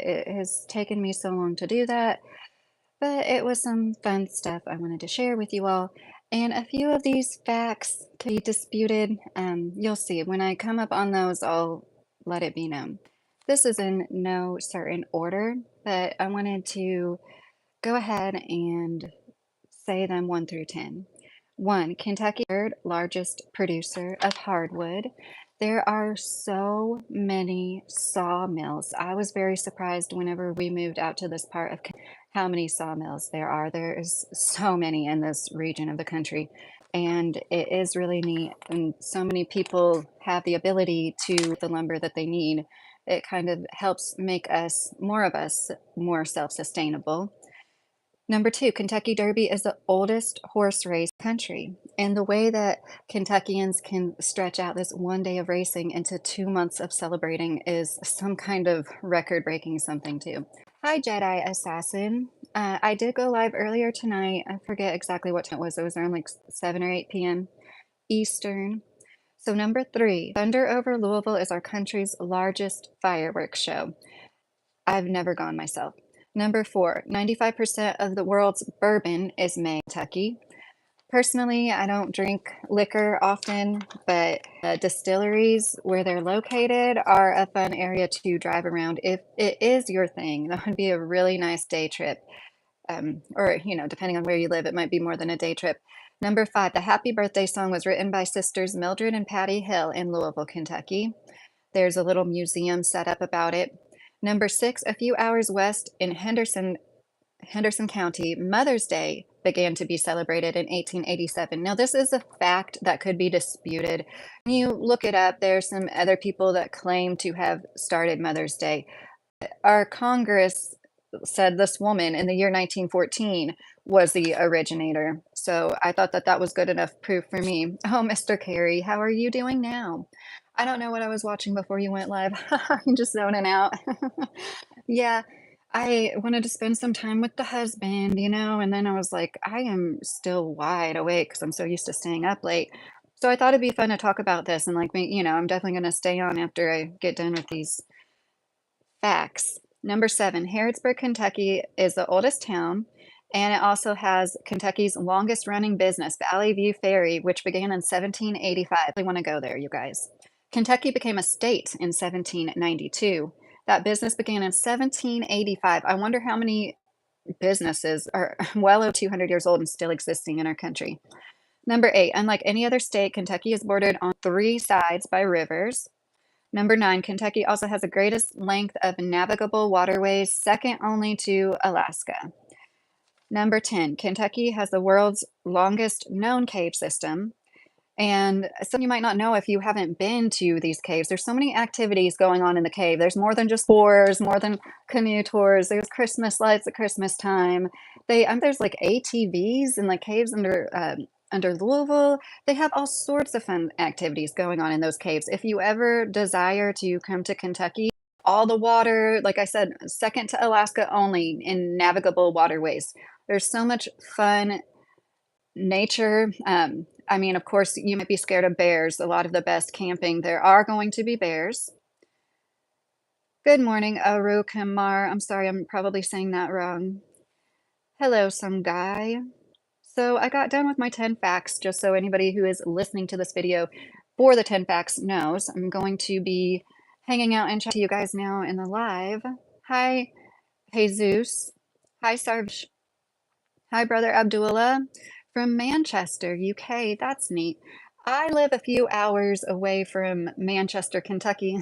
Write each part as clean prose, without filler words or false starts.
it has taken me so long to do that. But it was some fun stuff I wanted to share with you all. And a few of these facts can be disputed. You'll see when I come up on those, I'll let it be known. This is in no certain order, but I wanted to go ahead and say them 1 through 10. 1, Kentucky, third largest producer of hardwood. There are so many sawmills. I was very surprised whenever we moved out to this part of how many sawmills there are. There is so many in this region of the country, and it is really neat. And so many people have the ability to the lumber that they need. It kind of helps make us, more self-sustainable. Number 2, Kentucky Derby is the oldest horse race in the country. And the way that Kentuckians can stretch out this one day of racing into 2 months of celebrating is some kind of record-breaking something too. Hi, Jedi Assassin. I did go live earlier tonight. I forget exactly what time it was. It was around like 7 or 8 p.m. Eastern. So number 3, Thunder over Louisville is our country's largest fireworks show. I've never gone myself. Number 4, 95% of the world's bourbon is made in Kentucky. Personally, I don't drink liquor often, but distilleries where they're located are a fun area to drive around. If it is your thing, that would be a really nice day trip. Or, depending on where you live, it might be more than a day trip. Number 5, the Happy Birthday song was written by sisters Mildred and Patty Hill in Louisville, Kentucky. There's a little museum set up about it. Number 6, a few hours west in Henderson County, Mother's Day began to be celebrated in 1887. Now, this is a fact that could be disputed. When you look it up, there's some other people that claim to have started Mother's Day. Our Congress said this woman in the year 1914 was the originator. So I thought that that was good enough proof for me. Oh, Mr. Carey, how are you doing now? I don't know what I was watching before you went live. I'm just zoning out. Yeah, I wanted to spend some time with the husband, and then I was like, I am still wide awake because I'm so used to staying up late. So I thought it'd be fun to talk about this and like me, I'm definitely going to stay on after I get done with these facts. Number 7, Harrodsburg, Kentucky is the oldest town, and it also has Kentucky's longest running business, Valley View Ferry, which began in 1785. I want to go there, you guys. Kentucky became a state in 1792. That business began in 1785. I wonder how many businesses are well over 200 years old and still existing in our country. Number 8, unlike any other state, Kentucky is bordered on 3 sides by rivers. Number 9, Kentucky also has the greatest length of navigable waterways, second only to Alaska. Number 10, Kentucky has the world's longest known cave system. And some you might not know if you haven't been to these caves. There's so many activities going on in the cave. There's more than just tours, more than canoe tours. There's Christmas lights at Christmas time. There's like ATVs in the caves under Louisville. They have all sorts of fun activities going on in those caves. If you ever desire to come to Kentucky, all the water, like I said, second to Alaska only in navigable waterways. There's so much fun nature. Of course, you might be scared of bears. A lot of the best camping, there are going to be bears. Good morning, Aru Kamar. I'm sorry, I'm probably saying that wrong. Hello, some guy. So I got done with my 10 facts, just so anybody who is listening to this video for the 10 facts knows. I'm going to be hanging out and chatting to you guys now in the live. Hi, Jesus. Hi, Sarvaj. Hi, Brother Abdullah from Manchester, UK. That's neat. I live a few hours away from Manchester, Kentucky.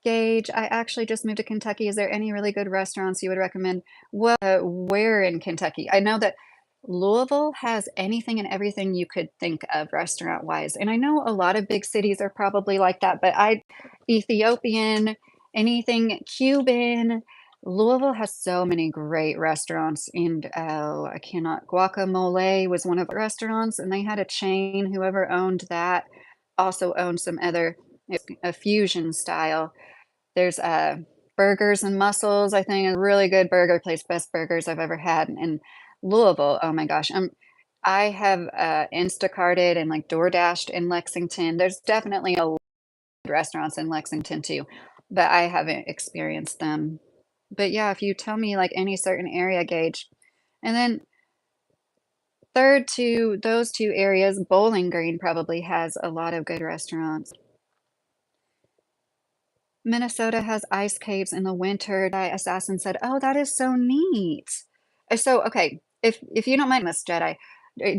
Gage, I actually just moved to Kentucky. Is there any really good restaurants you would recommend? Well, where in Kentucky? I know that Louisville has anything and everything you could think of restaurant-wise. And I know a lot of big cities are probably like that, but Ethiopian, anything Cuban, Louisville has so many great restaurants, and I cannot. Guacamole was one of the restaurants, and they had a chain. Whoever owned that also owned some other, it's a fusion style. There's Burgers and Mussels, I think, a really good burger place, best burgers I've ever had. And Louisville, oh my gosh, I have Instacarted and like DoorDashed in Lexington. There's definitely a lot of restaurants in Lexington too, but I haven't experienced them. But yeah, if you tell me like any certain area, Gage. And then third to those two areas, Bowling Green probably has a lot of good restaurants. Minnesota has ice caves in the winter. Jedi Assassin said, "Oh, that is so neat." So, okay, if you don't mind this, Jedi,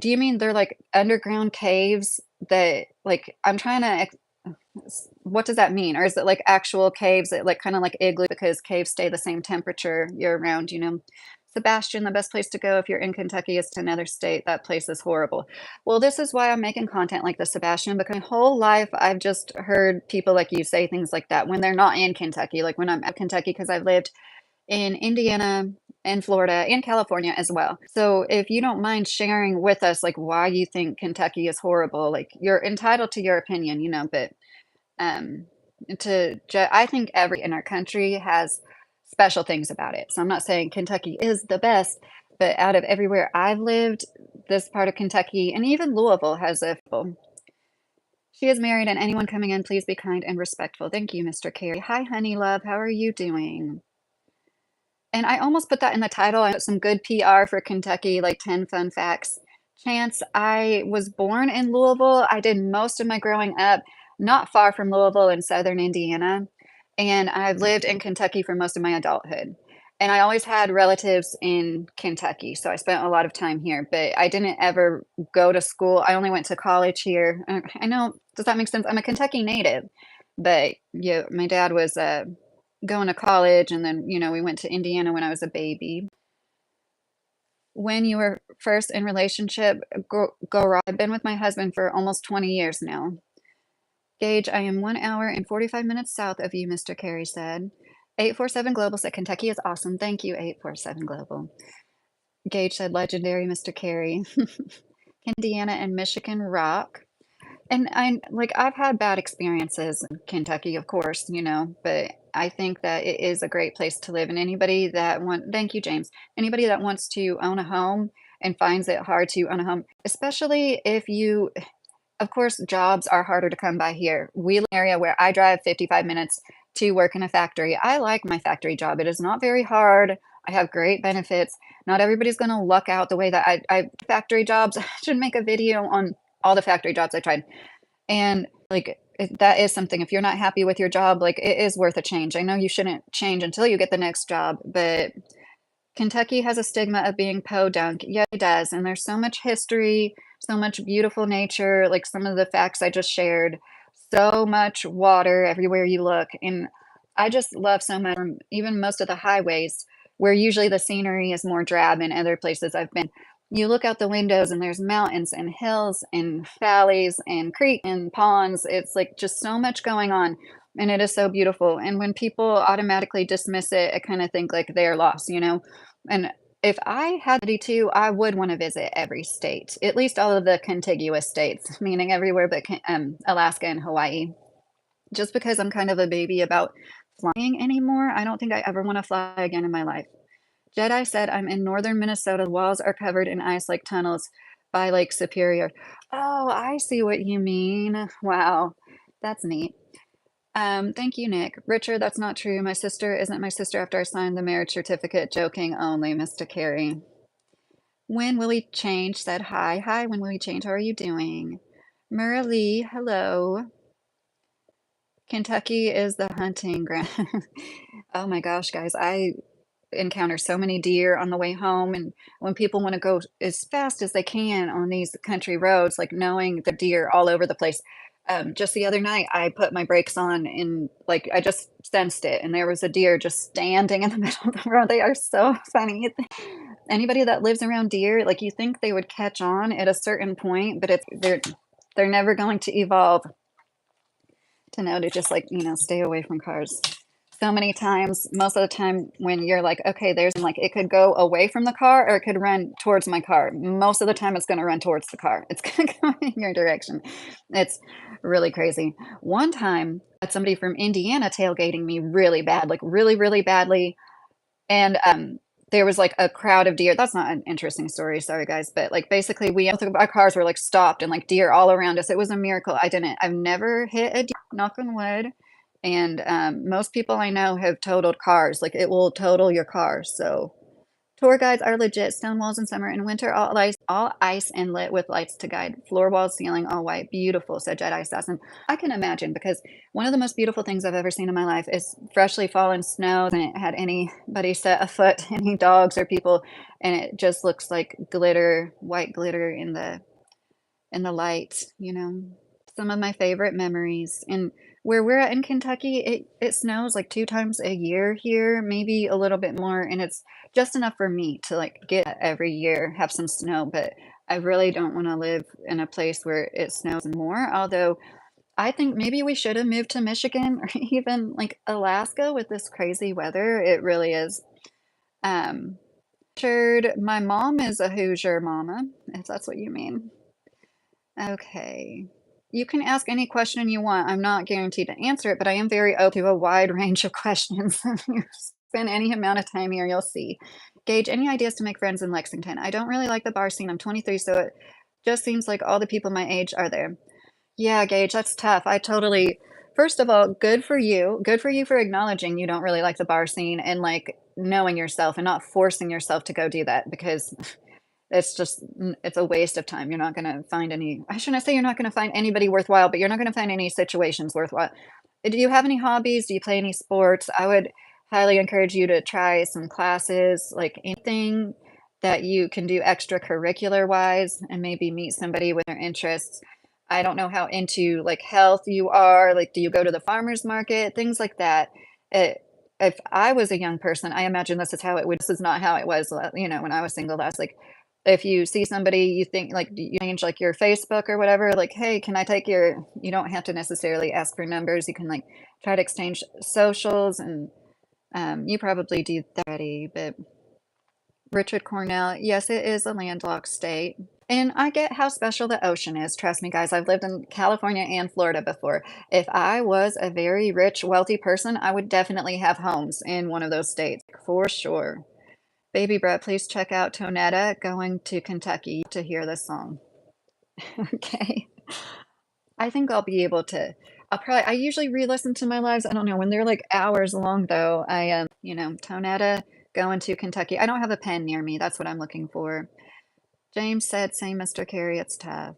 do you mean they're like underground caves that like I'm trying to what does that mean? Or is it like actual caves that like kind of like igloo because caves stay the same temperature year round, you know? Sebastian, the best place to go if you're in Kentucky is to another state. That place is horrible. Well, this is why I'm making content like this, Sebastian, because my whole life I've just heard people like you say things like that when they're not in Kentucky, like when I'm at Kentucky, because I've lived in Indiana and Florida and California as well. So if you don't mind sharing with us like why you think Kentucky is horrible, like you're entitled to your opinion, you know, but um, I think every in our country has special things about it. So I'm not saying Kentucky is the best, but out of everywhere I've lived, this part of Kentucky and even Louisville has a she is married, and anyone coming in, please be kind and respectful. Thank you, Mr. Carey. Hi, honey love. How are you doing? And I almost put that in the title. I put some good PR for Kentucky, like 10 fun facts. Chance, I was born in Louisville. I did most of my growing up not far from Louisville in southern Indiana. And I've lived in Kentucky for most of my adulthood. And I always had relatives in Kentucky. So I spent a lot of time here, but I didn't ever go to school. I only went to college here. I know, does that make sense? I'm a Kentucky native, but yeah, my dad was going to college, and then, you know, we went to Indiana when I was a baby. When you were first in relationship, go raw. I've been with my husband for almost 20 years now. Gage, I am 1 hour and 45 minutes south of you, Mr. Carey said. 847 Global said Kentucky is awesome. Thank you, 847 Global. Gage said legendary, Mr. Carey. Indiana and Michigan rock. And I've had bad experiences in Kentucky, of course, you know, but I think that it is a great place to live. And anybody that thank you, James, anybody that wants to own a home and finds it hard to own a home, especially if you, of course, jobs are harder to come by here. We live in an area where I drive 55 minutes to work in a factory. I like my factory job. It is not very hard. I have great benefits. Not everybody's going to luck out the way that I factory jobs. I should make a video on all the factory jobs I tried. And like that is something, if you're not happy with your job, like it is worth a change. I know you shouldn't change until you get the next job, but Kentucky has a stigma of being podunk. Yeah, it does. And there's so much history, so much beautiful nature, like some of the facts I just shared, so much water everywhere you look. And I just love so much, even most of the highways, where usually the scenery is more drab in other places I've been. You look out the windows and there's mountains and hills and valleys and creeks and ponds. It's like just so much going on. And it is so beautiful. And when people automatically dismiss it, I kind of think like they're lost, you know? And if I had the to, I would want to visit every state, at least all of the contiguous states, meaning everywhere but Alaska and Hawaii. Just because I'm kind of a baby about flying anymore, I don't think I ever want to fly again in my life. Jedi said, I'm in northern Minnesota. The walls are covered in ice like tunnels by Lake Superior. Oh, I see what you mean. Wow, that's neat. Thank you, Nick. Richard, that's not true. My sister isn't my sister after I signed the marriage certificate. Joking only, Mr. Carey. When will we change? Said hi. Hi, when will we change? How are you doing? Mura Lee, hello. Kentucky is the hunting ground. Oh my gosh, guys, I encounter so many deer on the way home. And when people want to go as fast as they can on these country roads, like knowing the deer all over the place. Just the other night, I put my brakes on and like I just sensed it, and there was a deer just standing in the middle of the road. They are so funny. Anybody that lives around deer, like you think they would catch on at a certain point, but they're never going to evolve to know to just like, you know, stay away from cars. So many times, most of the time when you're like, okay, there's like it could go away from the car or it could run towards my car. Most of the time it's going to run towards the car. It's going to go in your direction. It's really crazy. One time I had somebody from Indiana tailgating me really bad, like really, really badly. And there was like a crowd of deer. That's not an interesting story. Sorry, guys. But like basically, our cars were like stopped and like deer all around us. It was a miracle. I've never hit a deer, knock on wood, And most people I know have totaled cars. Like it will total your car. So tour guides are legit. Stone walls in summer and winter, all ice and lit with lights to guide. Floor walls, ceiling, all white. Beautiful, said Jedi Assassin. I can imagine because one of the most beautiful things I've ever seen in my life is freshly fallen snow. And it had anybody set a foot, any dogs or people, and it just looks like glitter, white glitter in the light, you know. Some of my favorite memories. And where we're at in Kentucky, it snows like 2 times a year here, maybe a little bit more, and it's just enough for me to, like, get every year, have some snow, but I really don't wanna live in a place where it snows more, although I think maybe we should have moved to Michigan or even, like, Alaska with this crazy weather. It really is. Um, my mom is a Hoosier mama, if that's what you mean. Okay. You can ask any question you want. I'm not guaranteed to answer it, but I am very open to a wide range of questions. If you spend any amount of time here, you'll see. Gauge any ideas to make friends in Lexington. I don't really like the bar scene. I'm 23, so it just seems like all the people my age are there. Yeah, Gage, that's tough. First of all, good for you. Good for you for acknowledging you don't really like the bar scene and like knowing yourself and not forcing yourself to go do that because it's a waste of time. You're not gonna find any I shouldn't say you're not gonna find anybody worthwhile, but you're not gonna find any situations worthwhile. Do you have any hobbies? Do you play any sports? I would highly encourage you to try some classes, like anything that you can do extracurricular wise and maybe meet somebody with their interests. I don't know how into like health you are. Like, do you go to the farmer's market? Things like that. It, if I was a young person, I imagine this is how it would. This is not how it was, when I was single. That's like if you see somebody you think like you change like your Facebook or whatever, like, hey, can I take your, you don't have to necessarily ask for numbers. You can like try to exchange socials and you probably do that already, but Richard Cornell, yes, it is a landlocked state. And I get how special the ocean is. Trust me, guys, I've lived in California and Florida before. If I was a very rich, wealthy person, I would definitely have homes in one of those states for sure. Baby Brett, please check out Tonetta going to Kentucky to hear this song. Okay. I think I'll be able to. I usually re-listen to my lives. I don't know when they're like hours long though. Tonetta going to Kentucky. I don't have a pen near me. That's what I'm looking for. James said, same Mr. Carey, it's tough.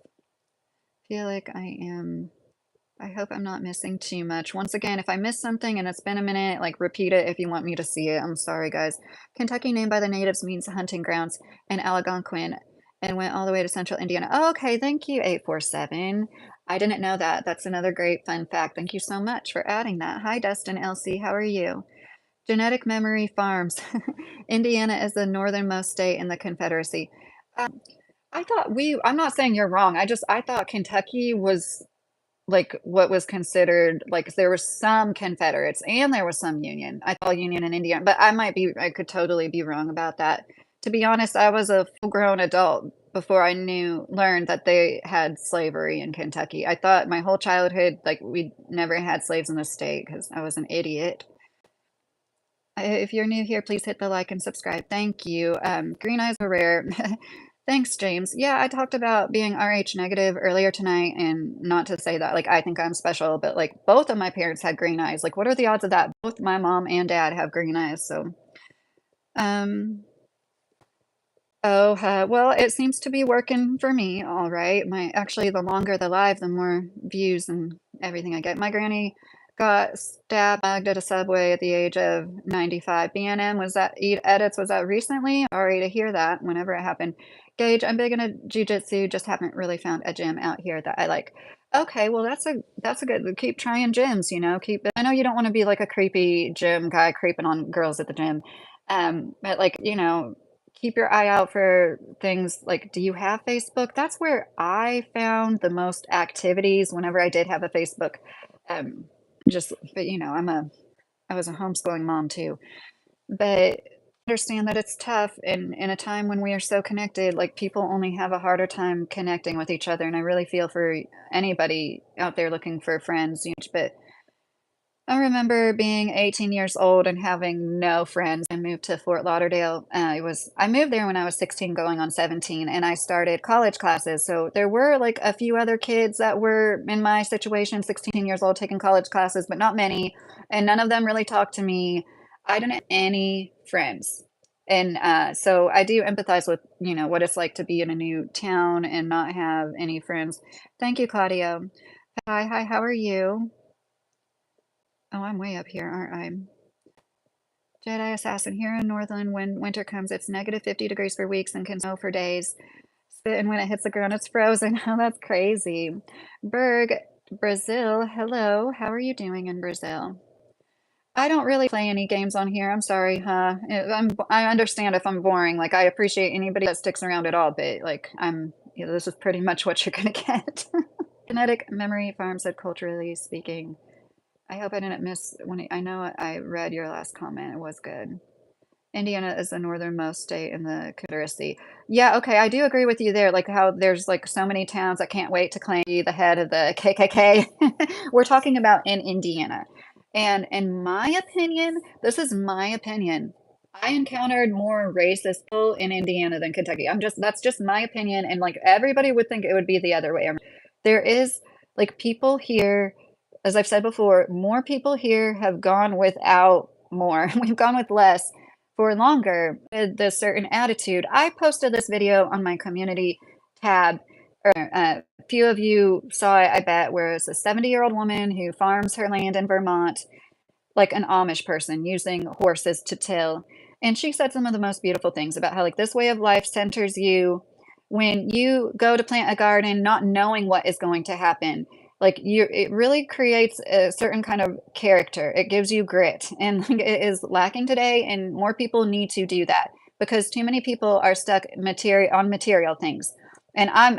Feel like I hope I'm not missing too much. Once again, if I miss something and it's been a minute, like repeat it if you want me to see it. I'm sorry, guys. Kentucky named by the natives means hunting grounds in Algonquin and went all the way to central Indiana. Oh, okay, thank you, 847. I didn't know that. That's another great fun fact. Thank you so much for adding that. Hi, Dustin LC. How are you? Genetic Memory Farms. Indiana is the northernmost state in the Confederacy. Um, I'm not saying you're wrong. I thought Kentucky was like what was considered like there was some Confederates and there was some Union. I thought Union and Indian, but I could totally be wrong about that. To be honest, I was a full-grown adult before I learned that they had slavery in Kentucky. I thought my whole childhood, like we never had slaves in the state because I was an idiot. If you're new here, please hit the like and subscribe. Thank you. Green eyes are rare. Thanks, James. Yeah, I talked about being RH negative earlier tonight, and not to say that like I think I'm special, but like both of my parents had green eyes. Like, what are the odds of that? Both my mom and dad have green eyes. So, um, well, it seems to be working for me. All right. Actually, the longer the live, the more views and everything I get. My granny got stabbed mugged at a subway at the age of 95. BNM, was that Eat Edits? Was that recently? Sorry to hear that whenever it happened. Gage, I'm big into jujitsu, just haven't really found a gym out here that I like. Okay, well that's a good keep trying gyms, keep I know you don't want to be like a creepy gym guy creeping on girls at the gym. But like, keep your eye out for things like, do you have Facebook? That's where I found the most activities whenever I did have a Facebook. Um, but I was a homeschooling mom too. But understand that it's tough in a time when we are so connected, like people only have a harder time connecting with each other. And I really feel for anybody out there looking for friends, but I remember being 18 years old and having no friends. I moved to Fort Lauderdale. I moved there when I was 16 going on 17, and I started college classes. So there were like a few other kids that were in my situation, 16 years old, taking college classes, but not many. And none of them really talked to me. I didn't have any friends. And so I do empathize with, what it's like to be in a new town and not have any friends. Thank you, Claudia. Hi, how are you? Oh, I'm way up here, aren't I? Jedi Assassin, here in Northern, when winter comes, it's negative 50 degrees for weeks and can snow for days. And when it hits the ground, it's frozen. Oh, that's crazy. Berg, Brazil, hello. How are you doing in Brazil? I don't really play any games on here. I'm sorry, huh? I understand if I'm boring. Like, I appreciate anybody that sticks around at all, but like, this is pretty much what you're gonna get. Kinetic Memory Farm said, culturally speaking. I hope I didn't miss I know I read your last comment. It was good. Indiana is the northernmost state in the Confederacy. Yeah, okay, I do agree with you there. Like how there's like so many towns that can't wait to claim the head of the KKK. We're talking about in Indiana. And in my opinion, this is my opinion. I encountered more racist people in Indiana than Kentucky. That's just my opinion. And like everybody would think it would be the other way around. There is like people here, as I've said before, more people here have gone without more. We've gone with less for longer with this certain attitude. I posted this video on my community tab. A few of you saw it, I bet, where it's a 70-year-old woman who farms her land in Vermont like an Amish person using horses to till. And she said some of the most beautiful things about how like this way of life centers you when you go to plant a garden not knowing what is going to happen. Like it really creates a certain kind of character. It gives you grit, and like, it is lacking today, and more people need to do that because too many people are stuck material things. And I'm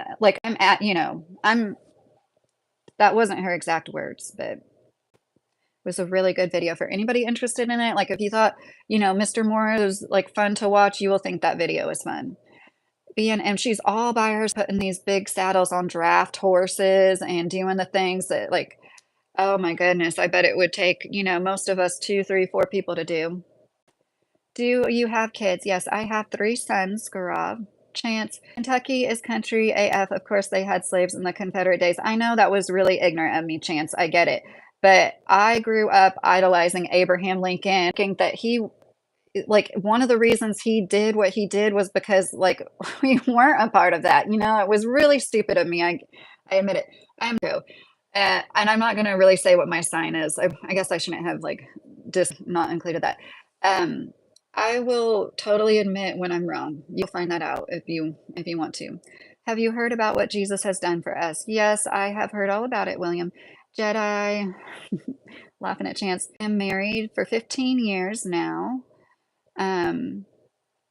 that wasn't her exact words, but was a really good video for anybody interested in it. Like if you thought, Mr. Moore was like fun to watch, you will think that video is fun. And she's all by herself putting these big saddles on draft horses and doing the things that like, oh my goodness, I bet it would take, most of us 2, 3, 4 people to do. Do you have kids? Yes, I have 3 sons, Gaurav. Chance. Kentucky is country AF. Of course, they had slaves in the Confederate days. I know that was really ignorant of me, Chance. I get it. But I grew up idolizing Abraham Lincoln, thinking that like, one of the reasons he did what he did was because, like, we weren't a part of that. It was really stupid of me. I admit it. I am too. And I'm not going to really say what my sign is. I guess I shouldn't have, like, just not included that. Um, I will totally admit when I'm wrong. You'll find that out if you want to. Have you heard about what Jesus has done for us? Yes, I have heard all about it, William. Jedi, laughing at Chance. I'm married for 15 years now. Um,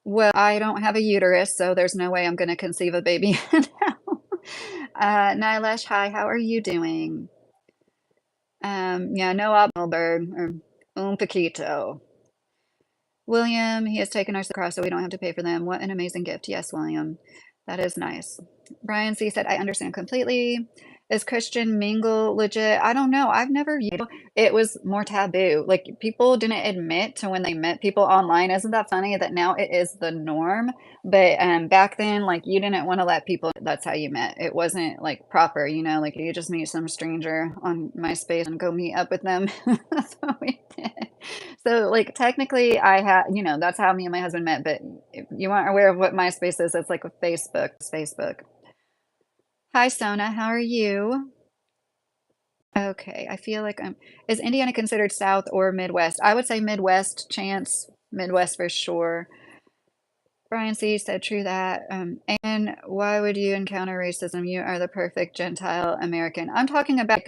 well, I don't have a uterus, so there's no way I'm going to conceive a baby now. Nilesh, hi, how are you doing? Yeah, no Abelberg or un poquito. William, he has taken our across so we don't have to pay for them. What an amazing gift. Yes, William. That is nice. Brian C said, I understand completely. Is Christian mingle legit? I don't know. I've never, it was more taboo. Like people didn't admit to when they met people online. Isn't that funny that now it is the norm? But back then, like you didn't want to let people, that's how you met. It wasn't like proper, like you just meet some stranger on MySpace and go meet up with them. That's what we did. So like technically I had, that's how me and my husband met, but if you aren't aware of what MySpace is, it's like a Facebook. It's Facebook. Hi Sona, how are you? Okay, I feel like is Indiana considered South or Midwest? I would say Midwest, Chance, Midwest for sure. Brian C said true that. And why would you encounter racism? You are the perfect Gentile American. I'm talking about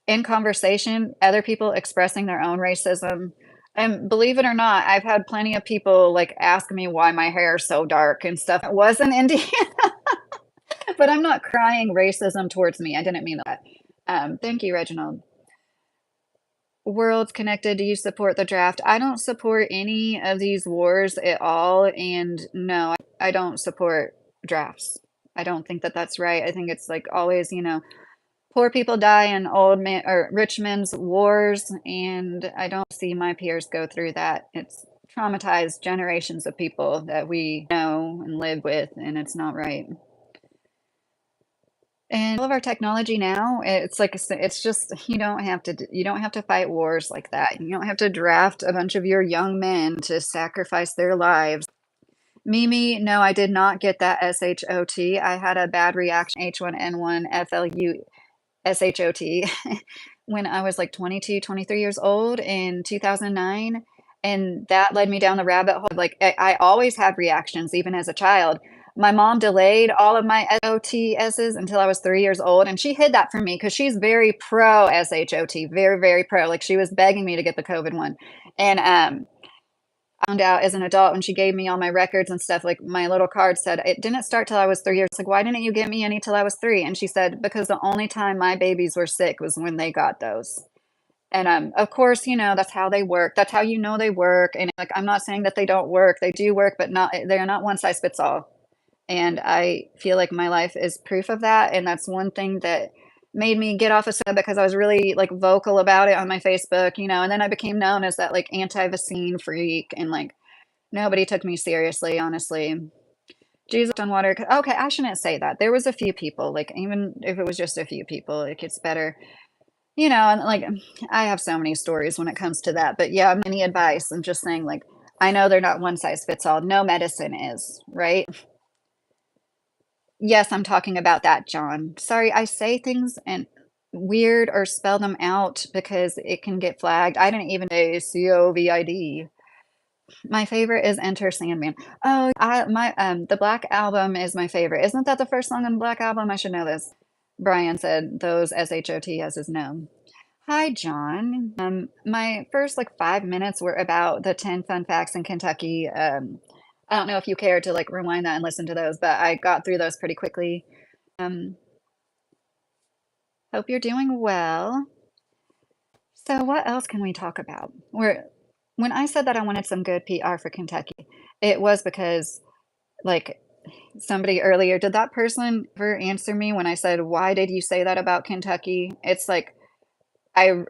in conversation, other people expressing their own racism. And believe it or not, I've had plenty of people like ask me why my hair is so dark and stuff. It wasn't Indiana, but I'm not crying racism towards me. I didn't mean that. Thank you, Reginald. Worlds Connected, do you support the draft? I don't support any of these wars at all. And no, I don't support drafts. I don't think that that's right. I think it's like always, Poor people die in old man or rich men's wars, and I don't see my peers go through that. It's traumatized generations of people that we know and live with, and it's not right. And all of our technology now, it's like it's just you don't have to fight wars like that. You don't have to draft a bunch of your young men to sacrifice their lives. Mimi, no, I did not get that SHOT. I had a bad reaction H1N1 FLUSHOT when I was like 22, 23 years old in 2009. And that led me down the rabbit hole. Like I always had reactions, even as a child. My mom delayed all of my SOTSs until I was 3 years old. And she hid that from me because she's very pro SHOT, very, very pro. Like she was begging me to get the COVID one. And found out as an adult when she gave me all my records and stuff, like my little card said, it didn't start till I was 3 years. Like, why didn't you get me any till I was three? And she said, because the only time my babies were sick was when they got those. And of course, that's how they work. That's how they work. And like, I'm not saying that they don't work. They do work, but they're not one size fits all. And I feel like my life is proof of that. And that's one thing that made me get off of stuff because I was really like vocal about it on my Facebook, and then I became known as that like anti-vaccine freak and like nobody took me seriously, honestly. Jesus on water. Okay, I shouldn't say that. There was a few people, like even if it was just a few people, it gets better. And like I have so many stories when it comes to that. But yeah, any advice? I'm just saying, like, I know they're not one size fits all. No medicine is, right? Yes, I'm talking about that, John. Sorry, I say things and weird or spell them out because it can get flagged. I didn't even say COVID. My favorite is Enter Sandman. Oh, the Black Album is my favorite. Isn't that the first song on the Black Album? I should know this. Brian said those SHOT is no. Hi, John. My first like 5 minutes were about the 10 fun facts in Kentucky. I don't know if you care to like rewind that and listen to those, but I got through those pretty quickly. Um, Hope you're doing well. So, what else can we talk about? When I said that I wanted some good PR for Kentucky, it was because like somebody earlier, did that person ever answer me when I said, "Why did you say that about Kentucky?" It's like I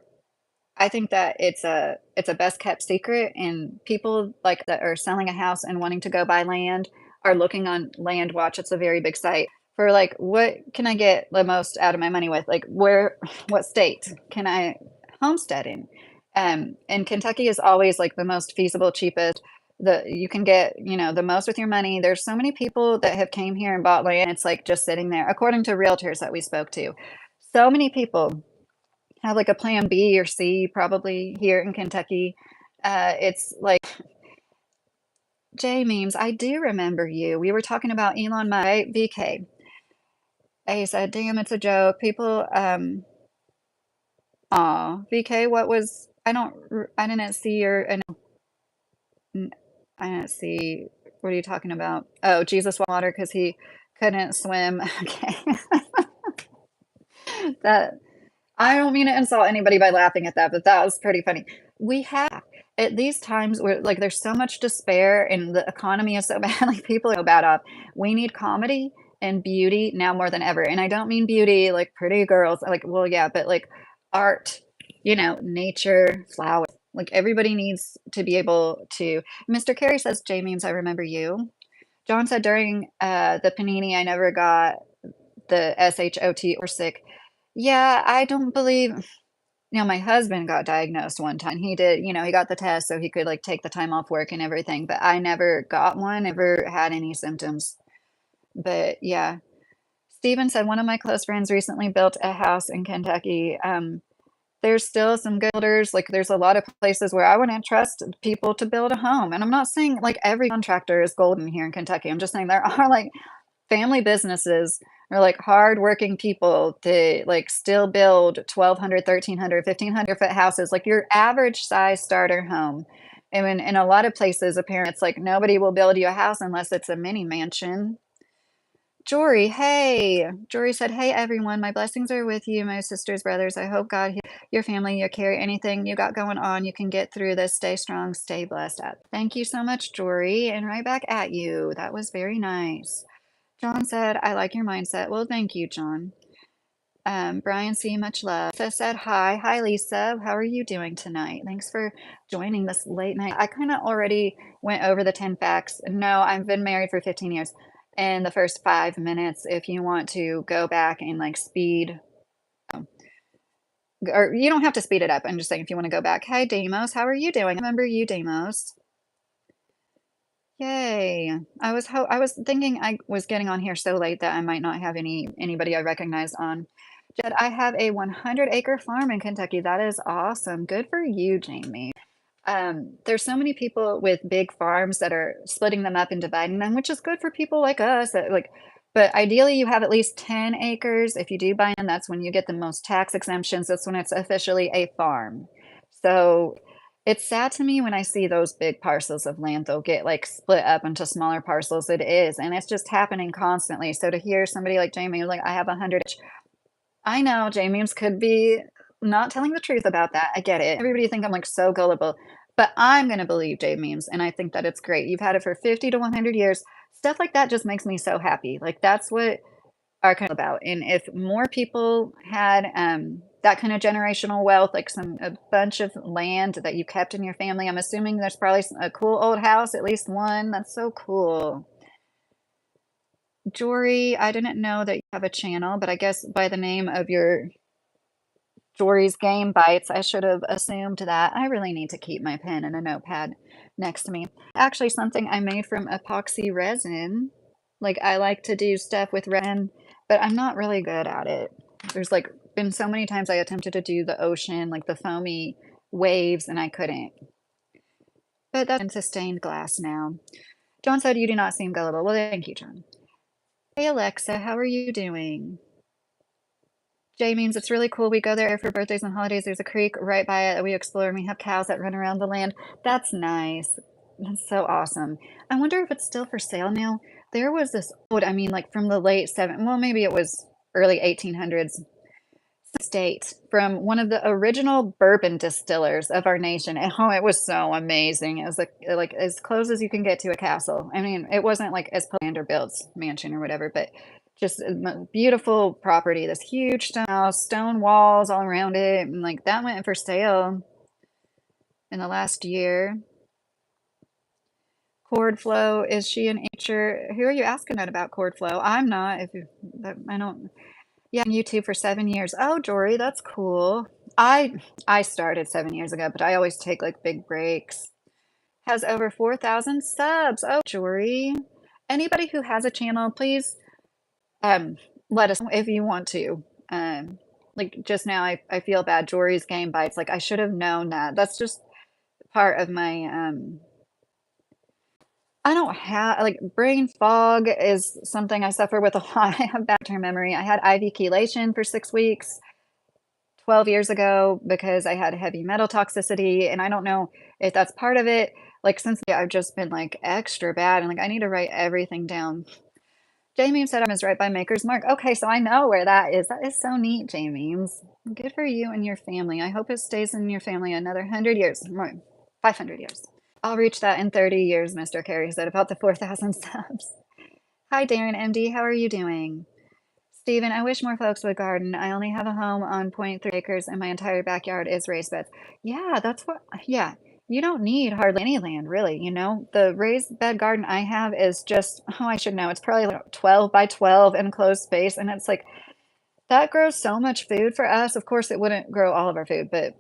I think that it's a best kept secret, and people like that are selling a house and wanting to go buy land are looking on Land Watch. It's a very big site for like what can I get the most out of my money with? Like what state can I homestead in? And Kentucky is always like the most feasible, cheapest. You can get, the most with your money. There's so many people that have came here and bought land. It's like just sitting there, according to realtors that we spoke to. So many people have like a plan B or C probably here in Kentucky. It's like J memes. I do remember you. We were talking about Elon Musk, right? VK. I said, damn, it's a joke. People, VK, what was, I didn't see your, I didn't see, what are you talking about? Oh, Jesus water because he couldn't swim. Okay. That, I don't mean to insult anybody by laughing at that, but that was pretty funny. We have at these times where like there's so much despair and the economy is so bad, like people are so bad off. We need comedy and beauty now more than ever. And I don't mean beauty like pretty girls, like, well, yeah, but like art, nature, flowers. Like everybody needs to be able to. Mr. Carey says, J memes, I remember you. John said during the panini, I never got the SHOT or sick. Yeah, I don't believe. My husband got diagnosed one time. He did, he got the test so he could like take the time off work and everything, but I never got one, never had any symptoms. But yeah, Steven said one of my close friends recently built a house in Kentucky. There's still some good builders. Like there's a lot of places where I wouldn't trust people to build a home. And I'm not saying like every contractor is golden here in Kentucky. I'm just saying there are like family businesses or like hardworking people to like still build 1,200, 1,300, 1,500 foot houses, like your average size starter home. And in a lot of places, apparently, it's like nobody will build you a house unless it's a mini mansion. Jory, hey. Jory said, hey, everyone, my blessings are with you, my sisters, brothers. I hope God, your family, you carry anything you got going on. You can get through this. Stay strong, stay blessed. Thank you so much, Jory. And right back at you. That was very nice. John said, I like your mindset. Well, thank you, John. Brian C. Much love. Lisa said hi. Hi, Lisa. How are you doing tonight? Thanks for joining this late night. I kind of already went over the 10 facts. No, I've been married for 15 years. In the first 5 minutes, if you want to go back and like speed, or you don't have to speed it up. I'm just saying if you want to go back. Hi, Demos. How are you doing? I remember you, Demos. Yay. I was thinking I was getting on here so late that I might not have anybody I recognize on. Jed, I have a 100-acre farm in Kentucky. That is awesome. Good for you, Jamie. There's so many people with big farms that are splitting them up and dividing them, which is good for people like us that like, but ideally you have at least 10 acres. If you do buy in, that's when you get the most tax exemptions. That's when it's officially a farm. So it's sad to me when I see those big parcels of land, they'll get like split up into smaller parcels. It is, and it's just happening constantly. So to hear somebody like Jamie, like, I have 100, I know J-memes could be not telling the truth about that. I get it. Everybody think I'm like so gullible, but I'm gonna believe J-memes, and I think that it's great. You've had it for 50 to 100 years. Stuff like that just makes me so happy. Like that's what our kind of about. And if more people had that kind of generational wealth, like a bunch of land that you kept in your family, I'm assuming there's probably a cool old house, at least one. That's so cool. Jory, I didn't know that you have a channel, but I guess by the name of your Jory's Game Bites, I should have assumed that. I really need to keep my pen and a notepad next to me. Actually, something I made from epoxy resin. Like, I like to do stuff with resin, but I'm not really good at it. There's like been so many times I attempted to do the ocean, like the foamy waves, and I couldn't. But that's into stained glass now. John said you do not seem gullible. Well, thank you, John. Hey, Alexa, how are you doing? Jay means it's really cool. We go there for birthdays and holidays. There's a creek right by it that we explore, and we have cows that run around the land. That's nice. That's so awesome. I wonder if it's still for sale now. There was this old, I mean, like from the late well, maybe it was early 1800s state from one of the original bourbon distillers of our nation. And oh, it was so amazing. It was like as close as you can get to a castle. I mean, it wasn't like as Vanderbilt's mansion or whatever, but just a beautiful property. This huge stone house, stone walls all around it, and like that went for sale in the last year. Cord flow, is she an nature? Who are you asking that about, cord flow? I'm not. If you, I don't. Yeah, on YouTube for 7 years. Oh, Jory, that's cool. I started 7 years ago, but I always take like big breaks. Has over 4,000 subs. Oh, Jory. Anybody who has a channel, please let us know if you want to. Like just now I feel bad. Jory's Game Bites. Like I should have known that. That's just part of my I don't have like brain fog is something I suffer with a lot. I have bad term memory. I had IV chelation for 6 weeks 12 years ago because I had heavy metal toxicity, and I don't know if that's part of it. Like since I've just been like extra bad, and like I need to write everything down. Jamie said I was right by Maker's Mark. Okay, so I know where that is. That is so neat, Jamie. Good for you and your family. I hope it stays in your family another 100 years, more 500 years. I'll reach that in 30 years, Mr. Carey said about the 4,000 subs. Hi, Darren MD. How are you doing? Stephen, I wish more folks would garden. I only have a home on 0.3 acres and my entire backyard is raised beds. Yeah, yeah. You don't need hardly any land, really. You know, the raised bed garden I have is just, oh, I should know. It's probably like 12 by 12 enclosed space. And it's like, that grows so much food for us. Of course, it wouldn't grow all of our food, but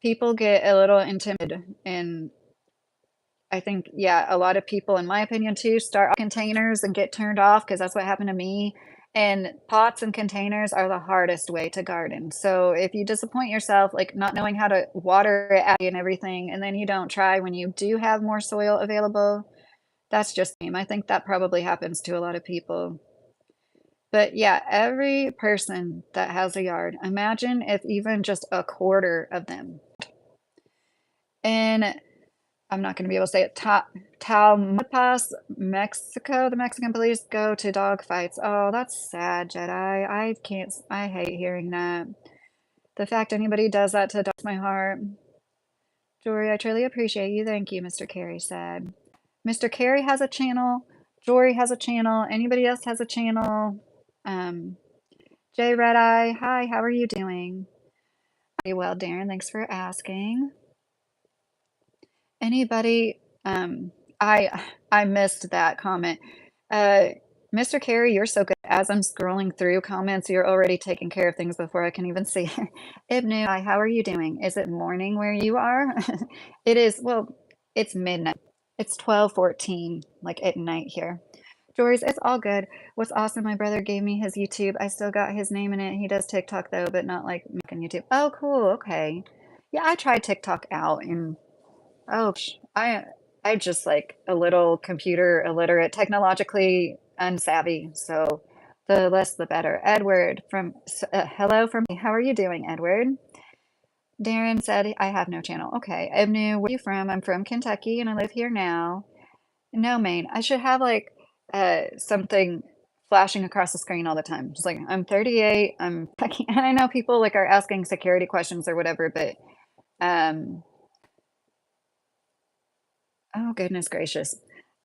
people get a little intimidated. And I think, yeah, a lot of people, in my opinion, too, start containers and get turned off because that's what happened to me. And pots and containers are the hardest way to garden. So if you disappoint yourself, like not knowing how to water it and everything, and then you don't try when you do have more soil available, that's just me. I think that probably happens to a lot of people. But yeah, every person that has a yard, imagine if even just a quarter of them. And I'm not going to be able to say it. Tamaulipas, Mexico. The Mexican police go to dog fights. Oh, that's sad, Jedi. I can't. I hate hearing that. The fact anybody does that to dogs, my heart. Jory, I truly appreciate you. Thank you, Mr. Carey said. Mr. Carey has a channel. Jory has a channel. Anybody else has a channel? Jay Red Eye, hi, how are you doing? Pretty well, Darren. Thanks for asking. Anybody, I missed that comment. Uh, Mr. Carey, you're so good. As I'm scrolling through comments, you're already taking care of things before I can even see. Ibnu, hi, how are you doing? Is it morning where you are? It is, well, it's midnight. It's 12:14, like at night here. Joyce, it's all good. What's awesome, my brother gave me his YouTube. I still got his name in it. He does TikTok though, but not like making YouTube. Oh, cool. Okay. Yeah, I tried TikTok out and oh, I just like a little computer illiterate, technologically unsavvy. So the less the better. Edward from hello from how are you doing, Edward? Darren said I have no channel. Okay. Ebnu, where are you from? I'm from Kentucky and I live here now. No, Maine. I should have like something flashing across the screen all the time. Just like I'm 38. And I know people like are asking security questions or whatever, but um oh, goodness gracious.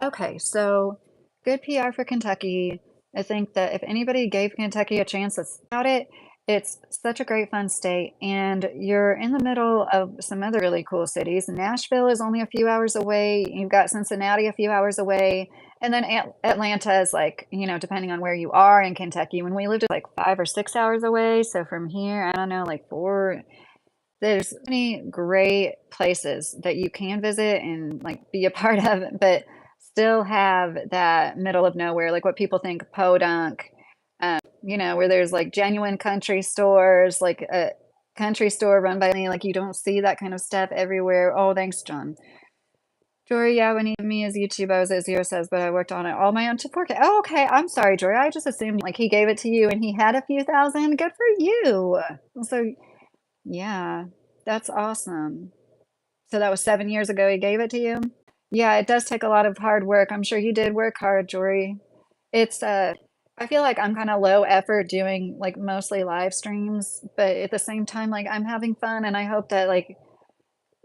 Okay, so good PR for Kentucky. I think that if anybody gave Kentucky a chance that's about it, it's such a great fun state. And you're in the middle of some other really cool cities. Nashville is only a few hours away. You've got Cincinnati a few hours away. And then Atlanta is like, depending on where you are in Kentucky, when we lived at like 5 or 6 hours away. So from here, I don't know, like four. There's so many great places that you can visit and like be a part of, but still have that middle of nowhere, like what people think podunk, where there's like genuine country stores, like a country store run by me, like you don't see that kind of stuff everywhere. Oh, thanks, John. Jory, yeah, when he gave me his YouTube, I was at zero subs, but I worked on it all my own to 4K. Oh, okay. I'm sorry, Jory. I just assumed like he gave it to you and he had a few thousand. Good for you. So yeah, that's awesome. So that was 7 years ago he gave it to you? Yeah, it does take a lot of hard work. I'm sure you did work hard, Jory. It's I feel like I'm kind of low effort doing like mostly live streams, but at the same time like I'm having fun and I hope that like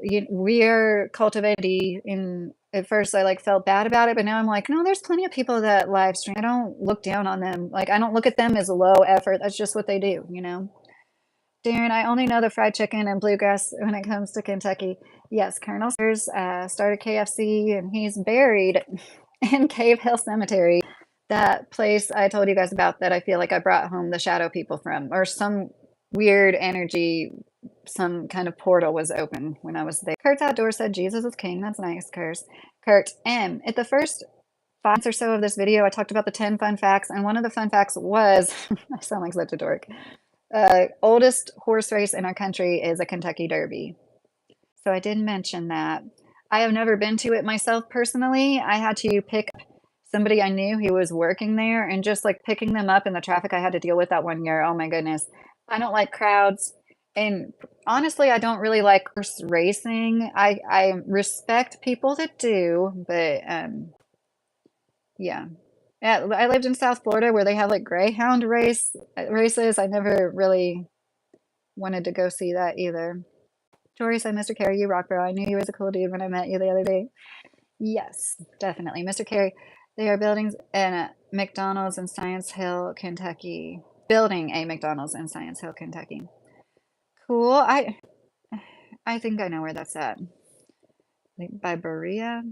we're cultivating in at first I like felt bad about it, but now I'm like, no, there's plenty of people that live stream. I don't look down on them. Like I don't look at them as low effort. That's just what they do. Darren, I only know the fried chicken and bluegrass when it comes to Kentucky. Yes, Colonel Sanders started KFC and he's buried in Cave Hill Cemetery. That place I told you guys about that I feel like I brought home the shadow people from, or some weird energy, some kind of portal was open when I was there. Kurt's Outdoor said Jesus is king. That's nice, Kurt. At the first 5 minutes or so of this video, I talked about the 10 fun facts, and one of the fun facts was, I sound like such a dork, oldest horse race in our country is a Kentucky Derby. So I did mention that. I have never been to it myself personally. I had to pick somebody I knew who was working there and just like picking them up in the traffic I had to deal with that one year. Oh my goodness. I don't like crowds. And honestly, I don't really like horse racing. I respect people that do, but yeah. Yeah, I lived in South Florida where they have like greyhound races. I never really wanted to go see that either. Tori said, Mr. Carey, you rock, bro. I knew you was a cool dude when I met you the other day. Yes, definitely. Mr. Carey, they are building a McDonald's in Science Hill, Kentucky. Building a McDonald's in Science Hill, Kentucky. Cool. I think I know where that's at. By Berea.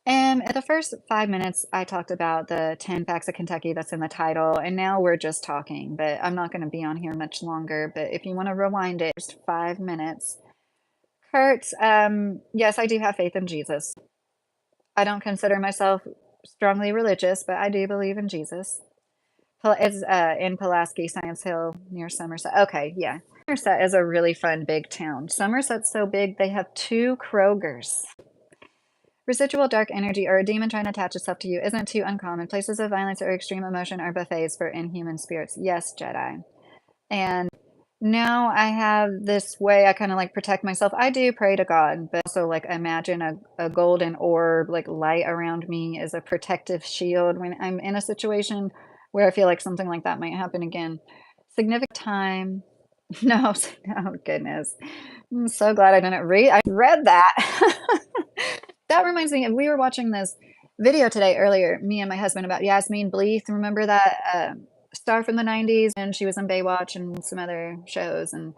At the first 5 minutes, I talked about the 10 facts of Kentucky that's in the title, and now we're just talking, but I'm not going to be on here much longer. But if you want to rewind it, just 5 minutes. Kurt, yes, I do have faith in Jesus. I don't consider myself strongly religious, but I do believe in Jesus. It's in Pulaski, Science Hill, near Somerset. Okay, yeah. Somerset is a really fun big town. Somerset's so big, they have 2 Krogers. Residual dark energy or a demon trying to attach itself to you isn't too uncommon. Places of violence or extreme emotion are buffets for inhuman spirits. Yes, Jedi. And now I have this way I kind of like protect myself. I do pray to God, but also like imagine a golden orb, like light around me as a protective shield when I'm in a situation where I feel like something like that might happen again. Significant time. No, oh goodness. I'm so glad I didn't read. I read that. That reminds me, we were watching this video today earlier, me and my husband, about Yasmin Bleeth. Remember that star from the 90s, and she was in Baywatch and some other shows, and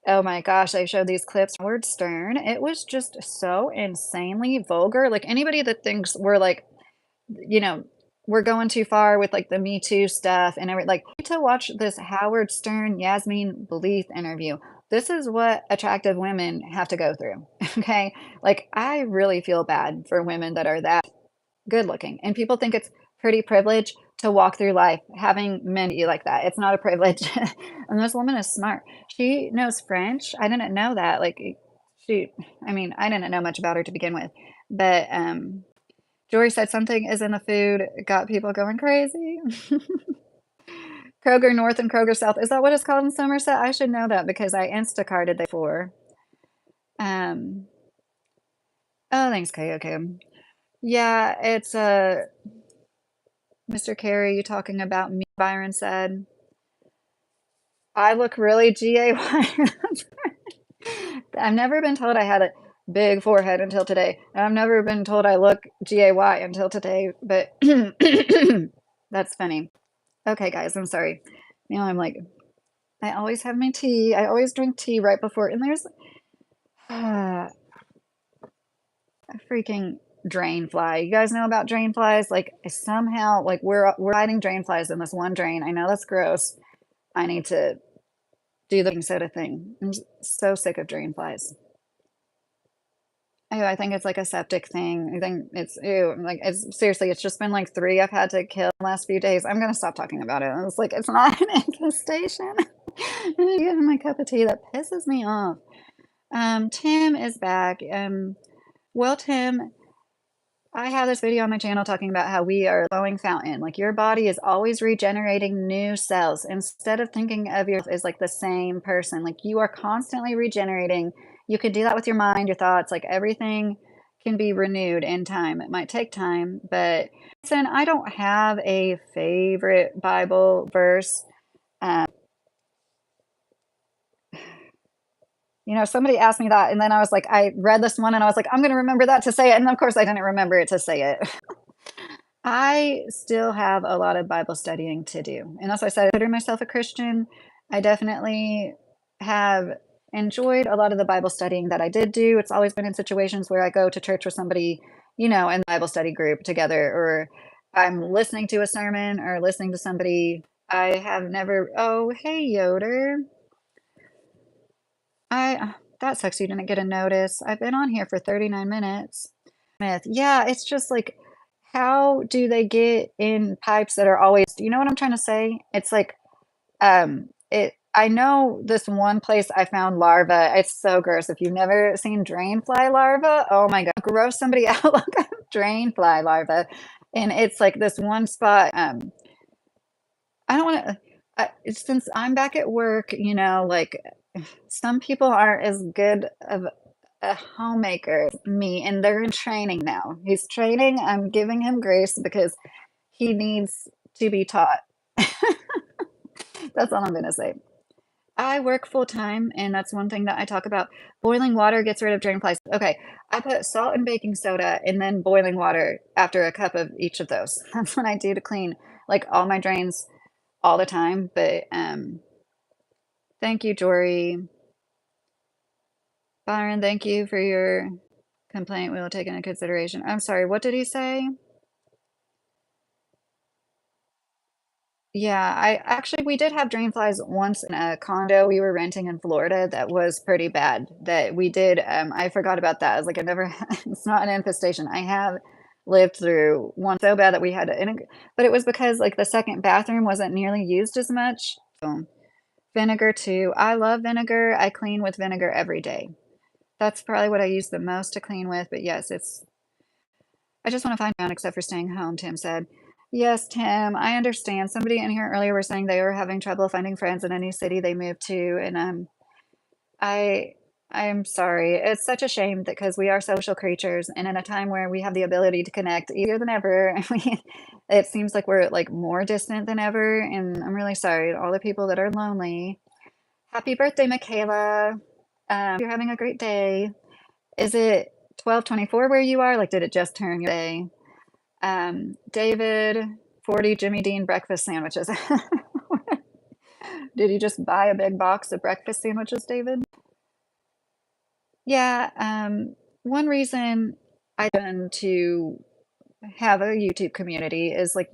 oh my gosh, they showed these clips from Howard Stern. It was just so insanely vulgar. Like, anybody that thinks we're, like, you know, we're going too far with, like, the Me Too stuff and like, you need to watch this Howard Stern, Yasmin Bleeth interview. This is what attractive women have to go through, okay? Like, I really feel bad for women that are that good looking, and people think it's pretty privilege to walk through life having men treat you like that. It's not a privilege, and this woman is smart. She knows French. I didn't know that, like, she I mean, I didn't know much about her to begin with, but, Jory said something is in the food, got people going crazy. Kroger North and Kroger South, is that what it's called in Somerset? I should know that because I Instacarted there before. Um, oh, thanks, Kayoko. Yeah, it's, Mr. Carey, you talking about me, Byron said. I look really GAY. I've never been told I had a big forehead until today, and I've never been told I look GAY until today, but that's funny. Okay, guys, I'm sorry. Now I'm like, I always have my tea. I always drink tea right before, and there's a freaking drain fly. You guys know about drain flies? Like, somehow, like, we're hiding drain flies in this one drain. I know that's gross. I need to do the baking soda thing. I'm so sick of drain flies. I think it's like a septic thing. I think it's ew. Like, it's seriously, it's just been like 3 I've had to kill the last few days. I'm gonna stop talking about it. It's like it's not an infestation. I'm getting my cup of tea. That pisses me off. Tim is back. Well, Tim, I have this video on my channel talking about how we are a flowing fountain. Like, your body is always regenerating new cells instead of thinking of yourself as like the same person. Like, you are constantly regenerating. You can do that with your mind, your thoughts, like everything can be renewed in time. It might take time, but listen, I don't have a favorite Bible verse. Um, somebody asked me that, and then I was like, I read this one and I was like, I'm going to remember that to say it. And of course, I didn't remember it to say it. I still have a lot of Bible studying to do. And as I said, I consider myself a Christian. I definitely have enjoyed a lot of the Bible studying that I did do. It's always been in situations where I go to church with somebody, in the Bible study group together, or I'm listening to a sermon or listening to somebody. I have never, oh, hey, Yoder. That sucks you didn't get a notice. I've been on here for 39 minutes. Yeah, it's just like, how do they get in pipes that are always, you know what I'm trying to say? It's like, I know this one place I found larva. It's so gross. If you've never seen drain fly larva, oh my God, gross somebody out. Look at drain fly larva. And it's like this one spot. I don't want to, since I'm back at work, like, some people aren't as good of a homemaker as me, and they're in training now. He's training. I'm giving him grace because he needs to be taught. That's all I'm going to say. I work full time, and that's one thing that I talk about. Boiling water gets rid of drain flies. Okay, I put salt and baking soda and then boiling water after a cup of each of those. That's what I do to clean like all my drains all the time. But thank you, Jory. Byron, thank you for your complaint. We will take into consideration. I'm sorry, what did he say? Yeah, we did have drain flies once in a condo we were renting in Florida that was pretty bad. That we did, I forgot about that. I was like, I never, it's not an infestation. I have lived through one so bad that we had to, but it was because like the second bathroom wasn't nearly used as much. So, vinegar too. I love vinegar. I clean with vinegar every day. That's probably what I use the most to clean with. But yes, I just want to find out, except for staying home, Tim said. Yes, Tim, I understand. Somebody in here earlier was saying they were having trouble finding friends in a new city they moved to, and I I'm sorry. It's such a shame that because we are social creatures, and in a time where we have the ability to connect easier than ever, it seems like we're like more distant than ever. And I'm really sorry to all the people that are lonely. Happy birthday, Michaela. You're having a great day. Is it 12:24 where you are? Like, did it just turn your day? David, 40 Jimmy Dean breakfast sandwiches. Did you just buy a big box of breakfast sandwiches, David? Yeah, one reason I tend to have a YouTube community is like,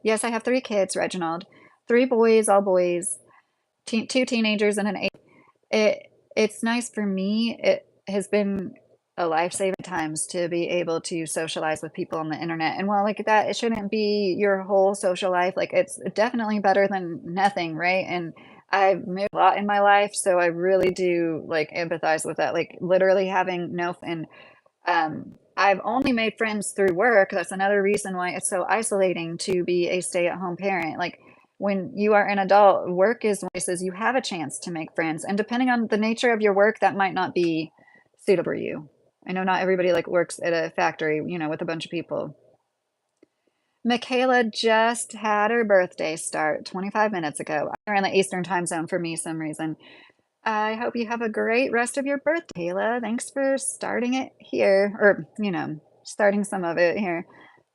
yes, I have 3 kids, Reginald, 3 boys, all boys, 2 teenagers and an it it's nice for me. It has been a lifesaver at times to be able to socialize with people on the internet. And while like that, it shouldn't be your whole social life. Like it's definitely better than nothing, right? And I've moved a lot in my life, so I really do like empathize with that. Like literally having no and I've only made friends through work. That's another reason why it's so isolating to be a stay-at-home parent. Like when you are an adult, work is places you have a chance to make friends. And depending on the nature of your work, that might not be suitable for you. I know not everybody like works at a factory, with a bunch of people. Michaela just had her birthday start 25 minutes ago. We're in the Eastern time zone for me some reason. I hope you have a great rest of your birthday, Kayla. Thanks for starting it here, or, starting some of it here.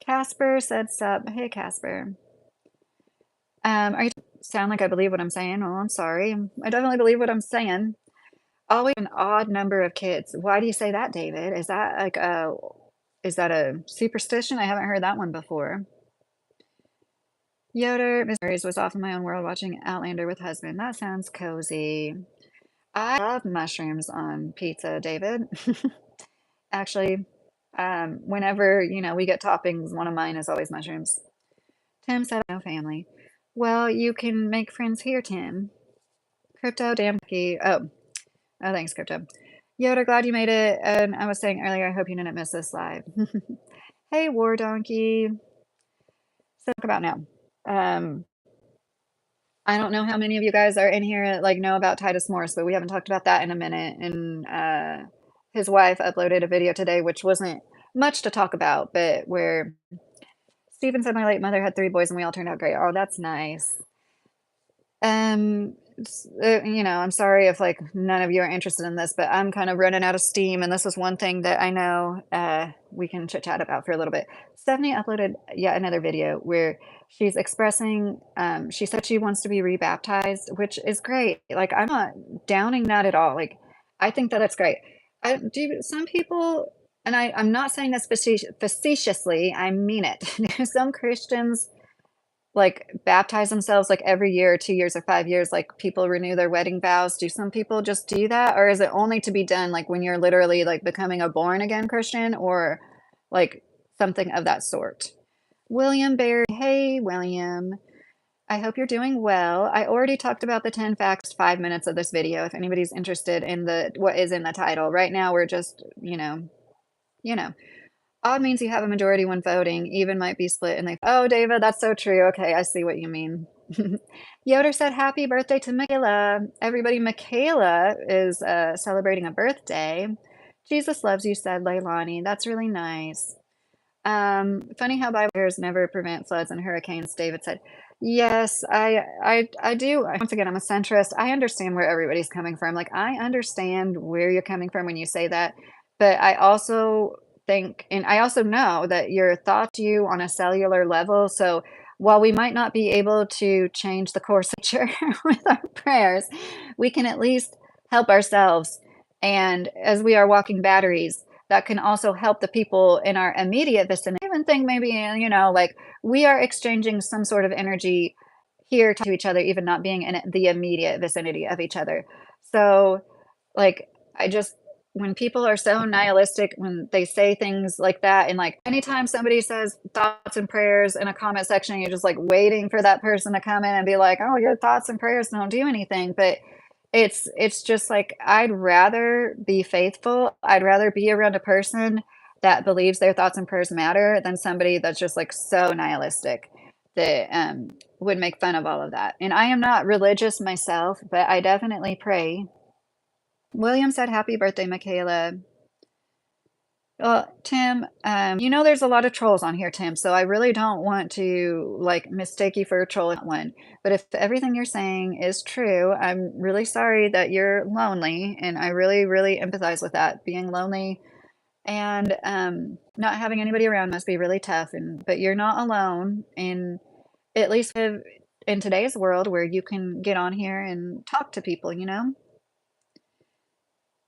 Casper said sup. Hey, Casper. Are you sound like I believe what I'm saying? Oh, I'm sorry. I definitely believe what I'm saying. Always an odd number of kids. Why do you say that, David? Is that a superstition? I haven't heard that one before. Yoder, Miss Mary's was off in my own world watching Outlander with husband. That sounds cozy. I love mushrooms on pizza, David. Actually, whenever, we get toppings, one of mine is always mushrooms. Tim said, no family. Well, you can make friends here, Tim. Crypto, damn key. Oh, thanks, Crypto. Yoda, glad you made it. And I was saying earlier, I hope you didn't miss this live. Hey, War Donkey. So talk about now. Um, I don't know how many of you guys are in here like know about Titus Morse, but we haven't talked about that in a minute. And his wife uploaded a video today, which wasn't much to talk about, but where Stephen said my late mother had 3 boys and we all turned out great. Oh, that's nice. I'm sorry if like none of you are interested in this, but I'm kind of running out of steam, and this is one thing that I know we can chit chat about for a little bit. Stephanie uploaded yet another video where she's expressing. She said she wants to be rebaptized, which is great. Like I'm not downing that at all. Like I think that it's great. I do some people, and I'm not saying this facetiously. I mean it. Some Christians like baptize themselves like every year or 2 years or 5 years, like people renew their wedding vows. Do some people just do that? Or is it only to be done like when you're literally like becoming a born again Christian or like something of that sort? William Barry, hey William. I hope you're doing well. I already talked about the 10 facts 5 minutes of this video if anybody's interested in the what is in the title. Right now we're just, you know. Odd means you have a majority when voting. Even might be split. And oh, David, that's so true. Okay, I see what you mean. Yoder said, happy birthday to Michaela. Everybody, Michaela is celebrating a birthday. Jesus loves you, said Leilani. That's really nice. Funny how Bible verses never prevent floods and hurricanes, David said. Yes, I do. Once again, I'm a centrist. I understand where everybody's coming from. Like, I understand where you're coming from when you say that. But I also think, and I also know that your thoughts to you on a cellular level. So while we might not be able to change the course of nature with our prayers, we can at least help ourselves. And as we are walking batteries, that can also help the people in our immediate vicinity. I even think maybe, like we are exchanging some sort of energy here to each other, even not being in the immediate vicinity of each other. So, like, when people are so nihilistic, when they say things like that, and like anytime somebody says thoughts and prayers in a comment section, you're just like waiting for that person to come in and be like, oh, your thoughts and prayers don't do anything. But it's just like I'd rather be faithful. I'd rather be around a person that believes their thoughts and prayers matter than somebody that's just like so nihilistic that would make fun of all of that. And I am not religious myself, but I definitely pray. William said, happy birthday, Michaela. Well, Tim, there's a lot of trolls on here, Tim, so I really don't want to like mistake you for a troll in that one. But if everything you're saying is true, I'm really sorry that you're lonely, and I really, really empathize with that. Being lonely and not having anybody around must be really tough, but you're not alone. And at least in today's world where you can get on here and talk to people, you know?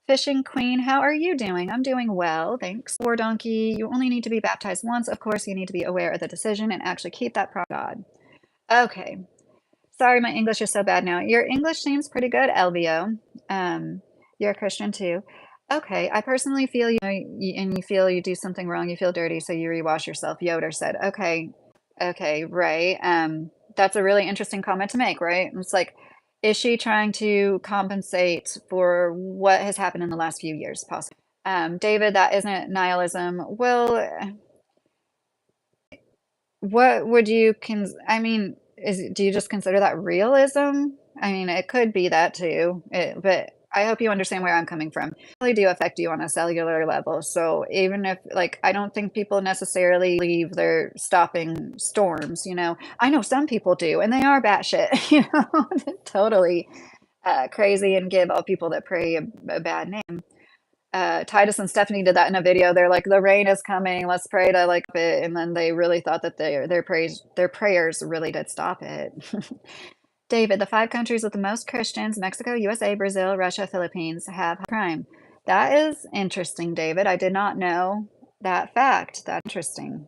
Fishing Queen, how are you doing? I'm doing well, thanks. War Donkey, you only need to be baptized once. Of course, you need to be aware of the decision and actually keep that God. Okay. Sorry, my English is so bad now. Your English seems pretty good, LVO. You're a Christian too. Okay, I personally feel and you feel you do something wrong, you feel dirty, so you rewash yourself. Yoder said, okay, okay, right. That's a really interesting comment to make, right? It's like, is she trying to compensate for what has happened in the last few years, possibly? David, that isn't nihilism. Well, what would you I mean, do you just consider that realism? I mean, it could be that too, but I hope you understand where I'm coming from. Really do affect you on a cellular level. So even if, like, I don't think people necessarily believe they're stopping storms, you know. I know some people do, and they are batshit, you know, totally crazy and give all people that pray a bad name. Titus and Stephanie did that in a video. They're like, the rain is coming. Let's pray to like it. And then they really thought that their prayers really did stop it. David, the 5 countries with the most Christians, Mexico, USA, Brazil, Russia, Philippines, have crime. That is interesting, David. I did not know that fact. That's interesting.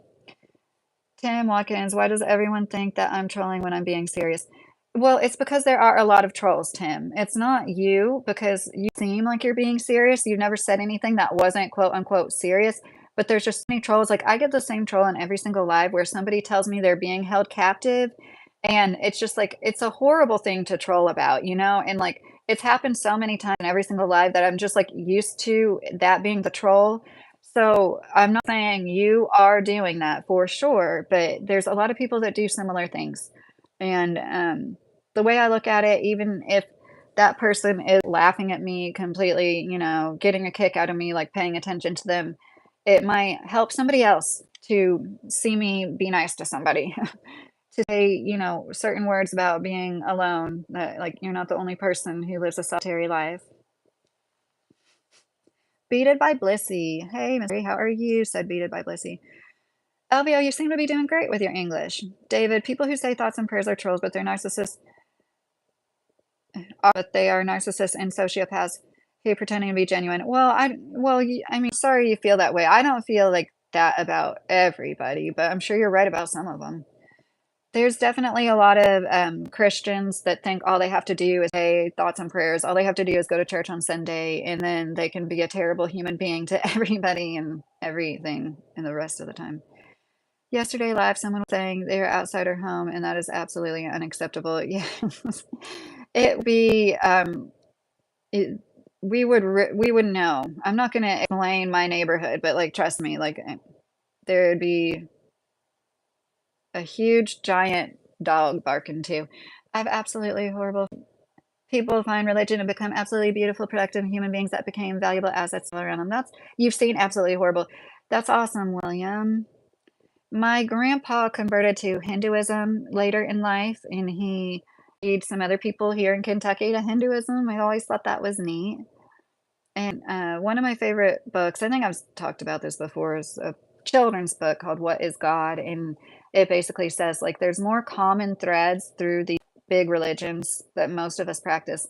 Tim Watkins, why does everyone think that I'm trolling when I'm being serious? Well, it's because there are a lot of trolls, Tim. It's not you because you seem like you're being serious. You've never said anything that wasn't quote unquote serious, but there's just so many trolls. Like I get the same troll in every single live where somebody tells me they're being held captive. And it's just like, it's a horrible thing to troll about, you know? And like, it's happened so many times in every single live that I'm just like used to that being the troll. So I'm not saying you are doing that for sure, but there's a lot of people that do similar things. And the way I look at it, even if that person is laughing at me completely, you know, getting a kick out of me, like paying attention to them, it might help somebody else to see me be nice to somebody, to say, you know, certain words about being alone, that like you're not the only person who lives a solitary life. Beated by Blissy. Hey, Mystery, how are you? Said Beated by Blissy. LVO, you seem to be doing great with your English. David, people who say thoughts and prayers are trolls, but they're narcissists. But they are narcissists and sociopaths who pretending to be genuine. Well, I mean, sorry you feel that way. I don't feel like that about everybody, but I'm sure you're right about some of them. There's definitely a lot of Christians that think all they have to do is say thoughts and prayers. All they have to do is go to church on Sunday, and then they can be a terrible human being to everybody and everything in the rest of the time. Yesterday live, someone was saying they're outside our home, and that is absolutely unacceptable. Yeah, it would be it, we would know. I'm not going to explain my neighborhood, but like trust me, like there would be a huge giant dog barking too. I have absolutely horrible people find religion and become absolutely beautiful, productive human beings that became valuable assets all around them. That's you've seen absolutely horrible. That's awesome, William. My grandpa converted to Hinduism later in life, and he lead some other people here in Kentucky to Hinduism. I always thought that was neat. And one of my favorite books, I think I've talked about this before, is a children's book called What is God? And it basically says like there's more common threads through the big religions that most of us practice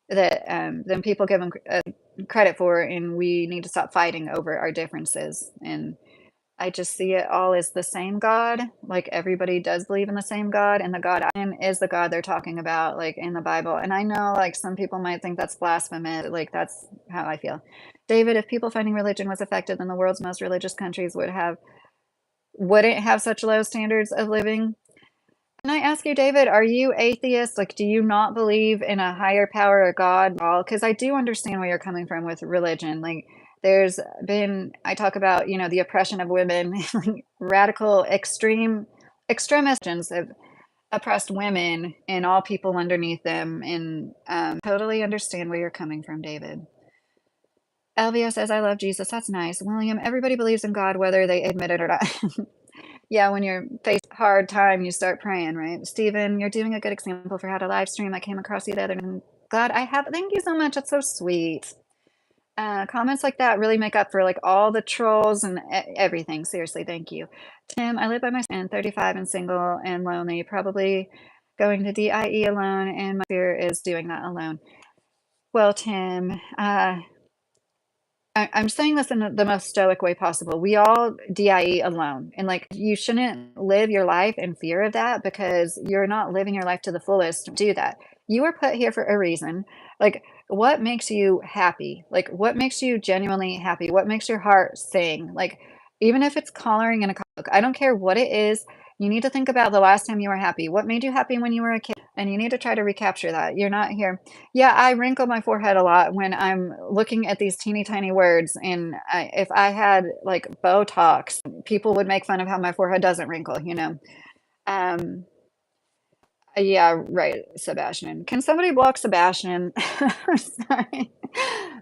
that than people give them credit for, and we need to stop fighting over our differences. And I just see it all as the same God. Like everybody does believe in the same God, and the God I am is the God they're talking about, like in the Bible. And I know like some people might think that's blasphemous. Like that's how I feel. David, if people finding religion was effective, then the world's most religious countries wouldn't have such low standards of living. Can I ask you, David, are you atheist? Like, do you not believe in a higher power or God at all? Because I do understand where you're coming from with religion. Like, there's been, I talk about, you know, the oppression of women, like radical, extremists have oppressed women and all people underneath them. And totally understand where you're coming from, David. Elvia says, I love Jesus. That's nice. William, everybody believes in God, whether they admit it or not. Yeah, when you're faced hard time, you start praying, right? Stephen, you're doing a good example for how to live stream. I came across you the other night. I'm glad I have. Thank you so much. That's so sweet. Comments like that really make up for like all the trolls and everything. Seriously, thank you. Tim, I live by myself and 35 and single and lonely. Probably going to DIE alone, and my fear is doing that alone. Well, Tim, I'm saying this in the most stoic way possible. We all DIE alone, and like you shouldn't live your life in fear of that because you're not living your life to the fullest. Do that. You were put here for a reason. Like, what makes you happy? Like, what makes you genuinely happy? What makes your heart sing? Like, even if it's coloring in a comic book, I don't care what it is. You need to think about the last time you were happy. What made you happy when you were a kid? And you need to try to recapture that. You're not here. Yeah, I wrinkle my forehead a lot when I'm looking at these teeny tiny words. And if I had like Botox, people would make fun of how my forehead doesn't wrinkle. Um, yeah, right, Sebastian. Can somebody block Sebastian? Sorry.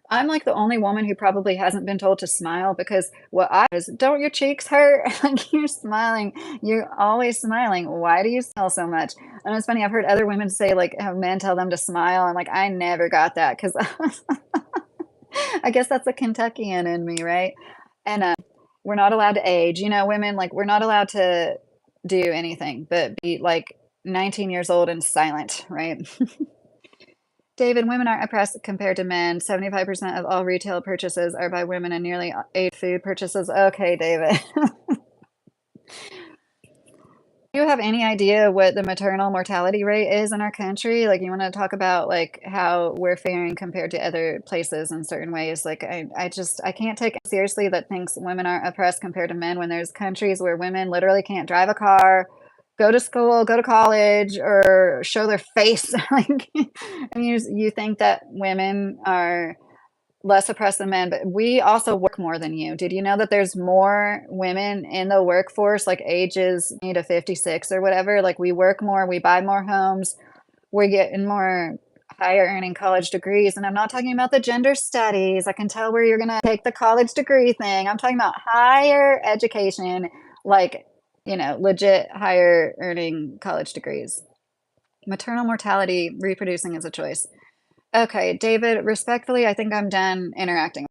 I'm like the only woman who probably hasn't been told to smile because what I is, don't your cheeks hurt? Like you're smiling. You're always smiling. Why do you smile so much? And it's funny, I've heard other women say like have men tell them to smile. And like I never got that because I guess that's a Kentuckian in me, right? And we're not allowed to age. Women, like, we're not allowed to do anything but be like 19 years old and silent, right? David, women aren't oppressed compared to men. 75% of all retail purchases are by women and nearly 8 food purchases. Okay, David. Do you have any idea what the maternal mortality rate is in our country? Like, you want to talk about like how we're faring compared to other places in certain ways? Like, I can't take it seriously that thinks women aren't oppressed compared to men when there's countries where women literally can't drive a car, go to school, go to college, or show their face. Like, and you think that women are less oppressed than men, but we also work more than you. Did you know that there's more women in the workforce, like ages to 56 or whatever? Like we work more, we buy more homes, we're getting more higher earning college degrees. And I'm not talking about the gender studies. I can tell where you're going to take the college degree thing. I'm talking about higher education, like, legit higher earning college degrees. Maternal mortality, reproducing is a choice. Okay, David, respectfully, I think I'm done interacting.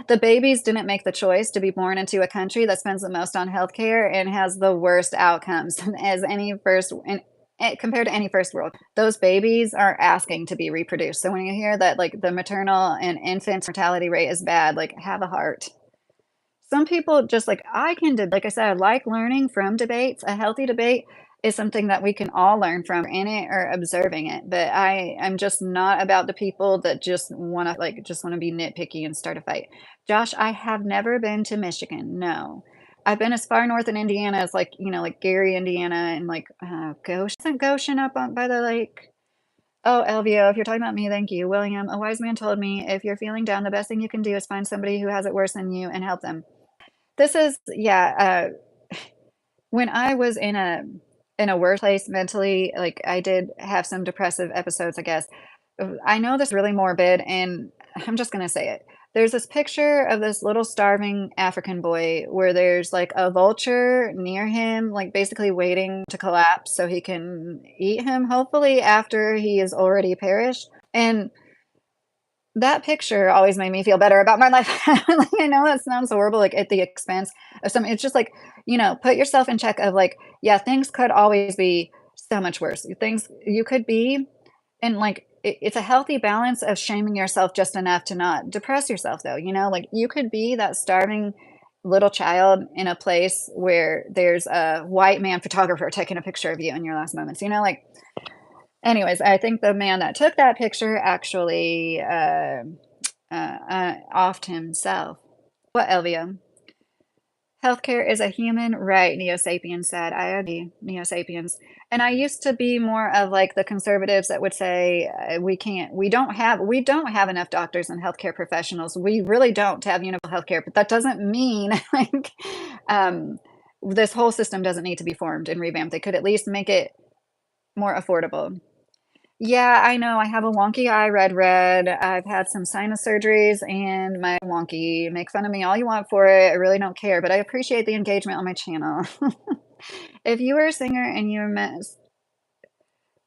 The babies didn't make the choice to be born into a country that spends the most on healthcare and has the worst outcomes as any compared to any first world. Those babies are asking to be reproduced. So when you hear that like the maternal and infant mortality rate is bad, like have a heart. Some people just like like I said, I like learning from debates. A healthy debate is something that we can all learn from in it or observing it. But I'm just not about the people that just want to be nitpicky and start a fight. Josh, I have never been to Michigan. No. I've been as far north in Indiana as like Gary, Indiana, and like Goshen. Isn't Goshen up by the lake? Oh, Elvio, if you're talking about me, thank you. William, a wise man told me if you're feeling down, the best thing you can do is find somebody who has it worse than you and help them. This is yeah, when I was in a workplace mentally, like, I did have some depressive episodes, I guess. I know this is really morbid, and I'm just gonna say it. There's this picture of this little starving African boy where there's, like, a vulture near him, like, basically waiting to collapse so he can eat him, hopefully, after he has already perished, and that picture always made me feel better about my life. Like, I know that sounds horrible, like at the expense of some. It's just like, put yourself in check of like, yeah, things could always be so much worse. Things you could be, and like, it's a healthy balance of shaming yourself just enough to not depress yourself, though. Like you could be that starving little child in a place where there's a white man photographer taking a picture of you in your last moments, like. Anyways, I think the man that took that picture actually offed himself. What, Elvia? Healthcare is a human right, Neo Sapiens said. I agree, Neo Sapiens. And I used to be more of like the conservatives that would say we don't have enough doctors and healthcare professionals. We really don't have universal healthcare, but that doesn't mean like um, this whole system doesn't need to be formed and revamped. They could at least make it more affordable. Yeah, I know. I have a wonky eye, red. I've had some sinus surgeries and my wonky. Make fun of me all you want for it. I really don't care, but I appreciate the engagement on my channel. If you were a singer and you met,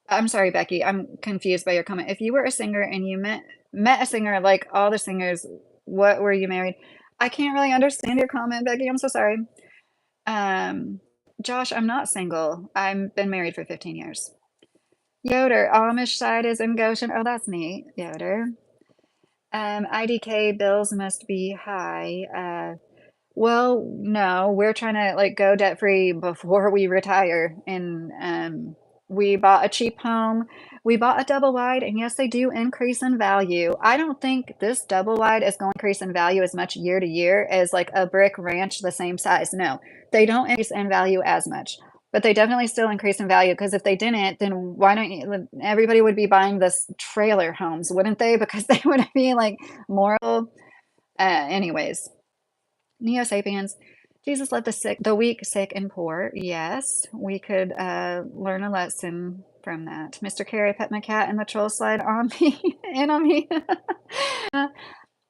I'm sorry, Becky, I'm confused by your comment. If you were a singer and you met a singer like all the singers, what were you married? I can't really understand your comment, Becky. I'm so sorry. Um, Josh, I'm not single. I've been married for 15 years. Yoder, Amish side is in Goshen. Oh, that's neat. Yoder. IDK bills must be high. Well, no, we're trying to like go debt free before we retire. And we bought a cheap home. We bought a double wide, and yes, they do increase in value. I don't think this double wide is going to increase in value as much year to year as like a brick ranch the same size. No, they don't increase in value as much, but they definitely still increase in value because if they didn't, then why don't you? Everybody would be buying this trailer homes, wouldn't they? Because they would be like more. Anyways. Neo Sapiens. Jesus loved the sick, the weak, sick, and poor. Yes, we could learn a lesson from that. Mr. Carey, pet my cat, and the troll slide on me and on me.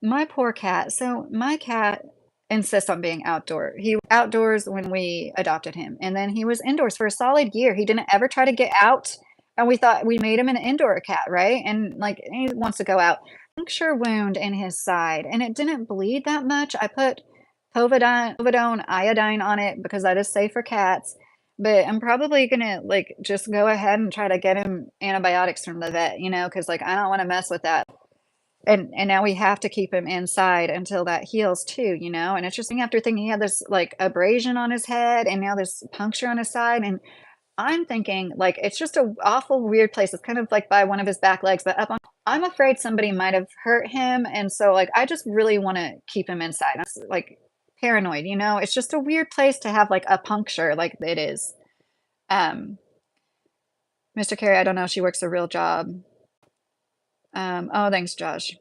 My poor cat. So my cat insists on being outdoor. He was outdoors when we adopted him, and then he was indoors for a solid year. He didn't ever try to get out, and we thought we made him an indoor cat, right? And like he wants to go out. Puncture wound in his side, and it didn't bleed that much. I put povidone iodine on it because that is safe for cats. But I'm probably gonna like just go ahead and try to get him antibiotics from the vet, because like I don't want to mess with that. And now we have to keep him inside until that heals too. And it's just thing after thing. He had this like abrasion on his head, and now this puncture on his side, and I'm thinking like it's just a awful weird place. It's kind of like by one of his back legs, but up on. I'm afraid somebody might have hurt him, and so like I just really want to keep him inside. I'm like paranoid. It's just a weird place to have like a puncture like it is. Um, Mr. Carey, I don't know. She works a real job. Oh, thanks, Josh.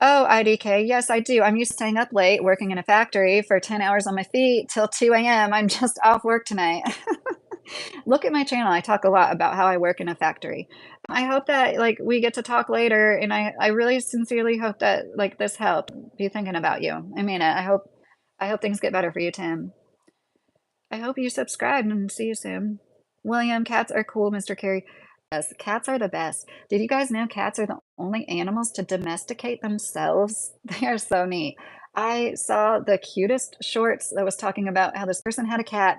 Oh, IDK. Yes, I do. I'm used to staying up late, working in a factory for 10 hours on my feet till 2 a.m. I'm just off work tonight. Look at my channel. I talk a lot about how I work in a factory. I hope that like we get to talk later, and I really sincerely hope that like this helped. Be thinking about you. I mean it. I hope things get better for you, Tim. I hope you subscribe and see you soon. William, cats are cool, Mr. Carey. Yes, cats are the best. Did you guys know cats are the only animals to domesticate themselves? They are so neat. I saw the cutest shorts that was talking about how this person had a cat,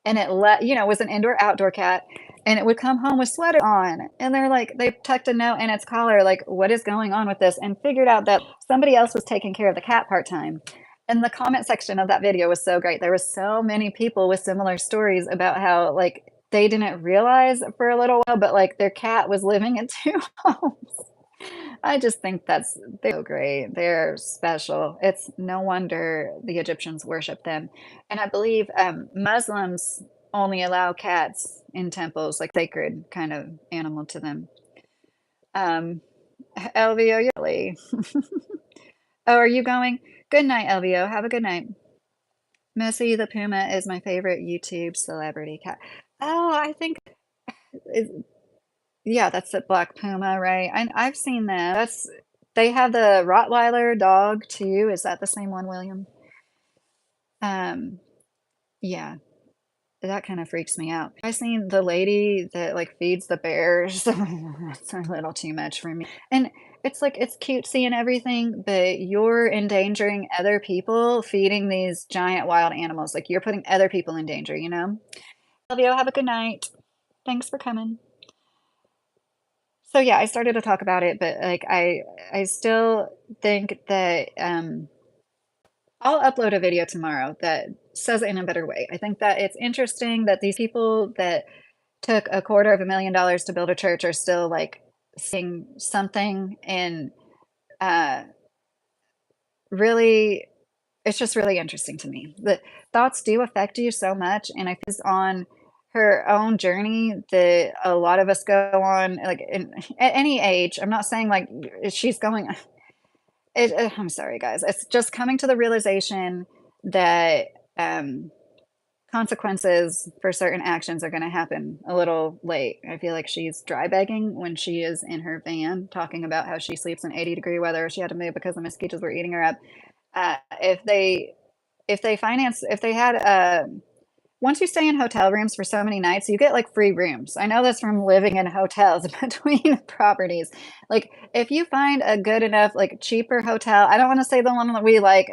and it was an indoor outdoor cat, and it would come home with sweater on. And they're like, they tucked a note in its collar, like, what is going on with this? And figured out that somebody else was taking care of the cat part time. And the comment section of that video was so great. There was so many people with similar stories about how like they didn't realize for a little while, but like their cat was living in two homes. I just think they're so great. They're special. It's no wonder the Egyptians worship them. And I believe Muslims only allow cats in temples, like sacred kind of animal to them. LVO, really. Oh, are you going? Good night, LVO. Have a good night. Missy the Puma is my favorite YouTube celebrity cat. Oh, I think, yeah, that's the black Puma, right? I've seen that. They have the Rottweiler dog too. Is that the same one, William? Um, yeah, that kind of freaks me out. I seen the lady that like feeds the bears. That's a little too much for me. And it's like it's cutesy and everything, but you're endangering other people feeding these giant wild animals. Like you're putting other people in danger. Love you. Have a good night. Thanks for coming. So yeah, I started to talk about it, but like I still think that I'll upload a video tomorrow that says it in a better way. I think that it's interesting that these people that took $250,000 to build a church are still like seeing something, and uh really it's just really interesting to me. The thoughts do affect you so much, and I think it's on her own journey that a lot of us go on, like at any age. I'm not saying like she's going. I'm sorry, guys. It's just coming to the realization that consequences for certain actions are going to happen a little late. I feel like she's dry begging when she is in her van talking about how she sleeps in 80-degree weather. She had to move because the mosquitoes were eating her up. If they had once you stay in hotel rooms for so many nights, you get like free rooms. I know this from living in hotels between properties. Like if you find a good enough, like cheaper hotel, I don't want to say the one that we like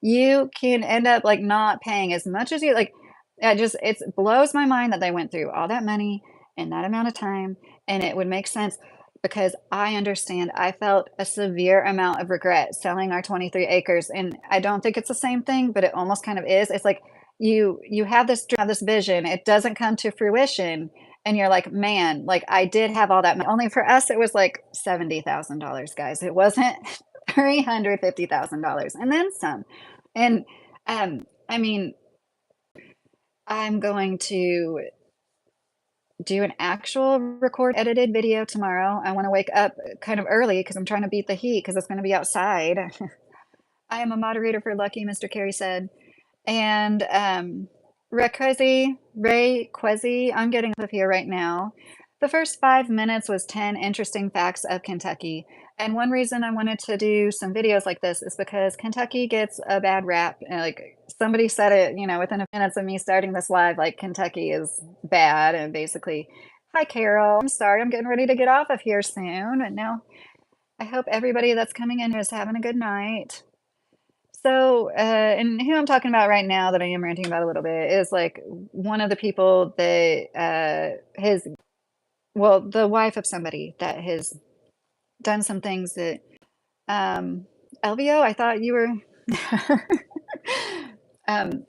you can end up like not paying as much as you like. It blows my mind that they went through all that money in that amount of time, and it would make sense because I understand I felt a severe amount of regret selling our 23 acres, and I don't think it's the same thing, but it almost kind of is. It's like you have this vision, it doesn't come to fruition, and you're like, "Man, like, I did have all that money." Only for us, it was like $70,000, guys. It wasn't $350,000 and then some. And, I mean, I'm going to do an actual record edited video tomorrow. I wanna wake up kind of early because 'cause I'm trying to beat the heat because it's gonna be outside. I am a moderator for Lucky, Mr. Carey said. And, Ray Kwezi, I'm getting up here right now. The first 5 minutes was 10 interesting facts of Kentucky. And one reason I wanted to do some videos like this is because Kentucky gets a bad rap. Like somebody said it, within a few minutes of me starting this live, like Kentucky is bad. And basically, hi, Carol. I'm sorry, I'm getting ready to get off of here soon. And now I hope everybody that's coming in is having a good night. So, and who I'm talking about right now that I am ranting about a little bit is like one of the people that the wife of somebody that has done some things that, LVO, I thought you were, um,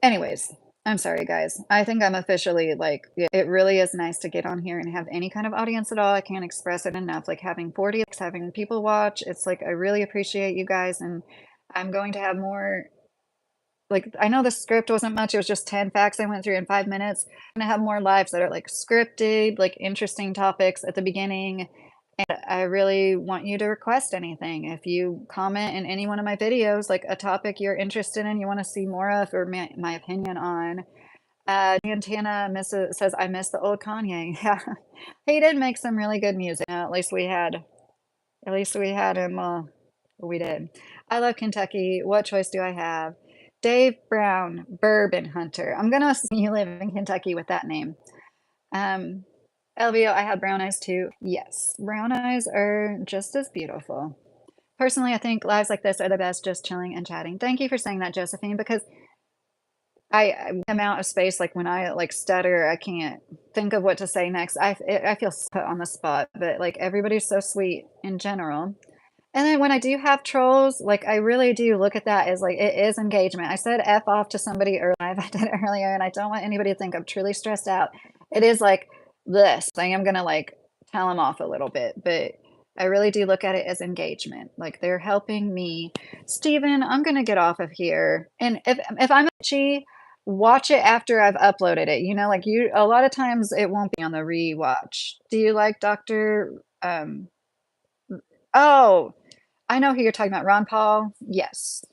anyways, I'm sorry, guys. I think I'm officially like, it really is nice to get on here and have any kind of audience at all. I can't express it enough. Like having 40 likes, having people watch, it's like I really appreciate you guys, and I'm going to have more. Like, I know the script wasn't much, it was just 10 facts I went through in 5 minutes. I'm gonna have more lives that are, like, scripted, like, interesting topics at the beginning, and I really want you to request anything. If you comment in any one of my videos, like, a topic you're interested in, you wanna see more of, or my opinion on. Santana says, "I miss the old Kanye." Yeah. He did make some really good music. At least we had him, we did. I love Kentucky. What choice do I have? Dave Brown, Bourbon Hunter. I'm gonna assume you live in Kentucky with that name. Um, LVO, I have brown eyes too. Yes, brown eyes are just as beautiful. Personally, I think lives like this are the best, just chilling and chatting. Thank you for saying that, Josephine, because amount of space, like when I like stutter, I can't think of what to say next. I feel put on the spot, but like everybody's so sweet in general. And then when I do have trolls, like, I really do look at that as, like, it is engagement. I said F off to somebody earlier, I did it earlier, and I don't want anybody to think I'm truly stressed out. It is like this. I am gonna, like, tell them off a little bit, but I really do look at it as engagement. Like, they're helping me. Steven, I'm gonna get off of here, and if I'm itchy, watch it after I've uploaded it, like, a lot of times it won't be on the rewatch. Do you like Dr. Oh! I know who you're talking about, Ron Paul? Yes.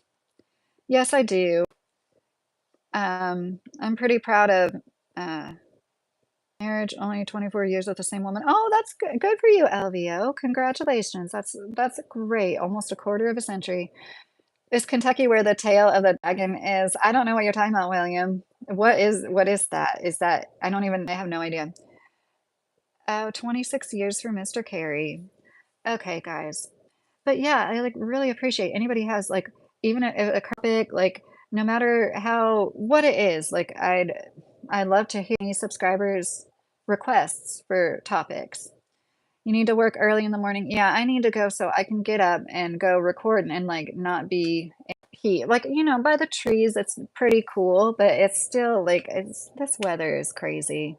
Yes, I do. I'm pretty proud of, uh, marriage, only 24 years with the same woman. Oh, that's good for you, LVO. Congratulations. That's great. Almost a quarter of a century. Is Kentucky where the tail of the dragon is? I don't know what you're talking about, William. What is that? Is that I have no idea. Oh, 26 years for Mr. Carey. Okay, guys. But yeah, I like really appreciate anybody has like even a topic, like no matter what it is, like I'd love to hear any subscribers requests for topics. You need to work early in the morning. Yeah, I need to go so I can get up and go record and like not be in heat. Like, by the trees, it's pretty cool, but it's still like this weather is crazy.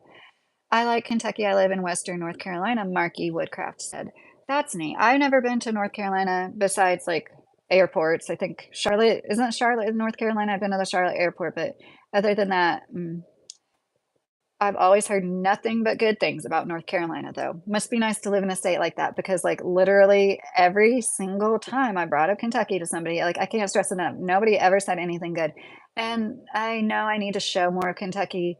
I like Kentucky. I live in Western North Carolina, Marky Woodcraft said. That's neat. I've never been to North Carolina besides like airports. I think isn't Charlotte in North Carolina? I've been to the Charlotte airport, but other than that, I've always heard nothing but good things about North Carolina, though. Must be nice to live in a state like that because, like, literally every single time I brought up Kentucky to somebody, like, I can't stress it enough. Nobody ever said anything good. And I know I need to show more of Kentucky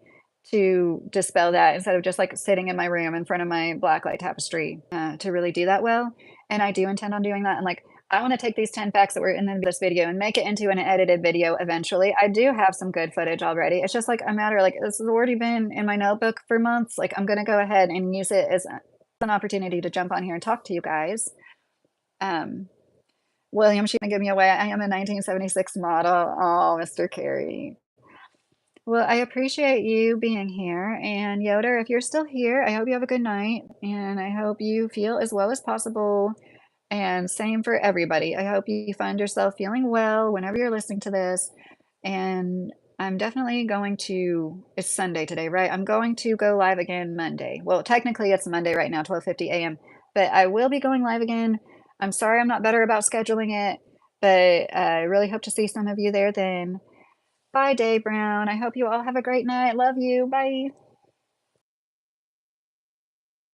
to dispel that instead of just like sitting in my room in front of my blacklight tapestry to really do that well. And I do intend on doing that. And like, I want to take these 10 facts that were in this video and make it into an edited video eventually. I do have some good footage already. It's just like a matter like this has already been in my notebook for months. Like I'm going to go ahead and use it as an opportunity to jump on here and talk to you guys. William, she's going to give me away. I am a 1976 model. Oh, Mr. Carey. Well, I appreciate you being here. And Yoder, if you're still here, I hope you have a good night. And I hope you feel as well as possible. And same for everybody. I hope you find yourself feeling well whenever you're listening to this. And I'm definitely going to, it's Sunday today, right? I'm going to go live again Monday. Well, technically it's Monday right now, 12:50 a.m. But I will be going live again. I'm sorry I'm not better about scheduling it, but I really hope to see some of you there then. Bye, Day Brown. I hope you all have a great night. Love you. Bye.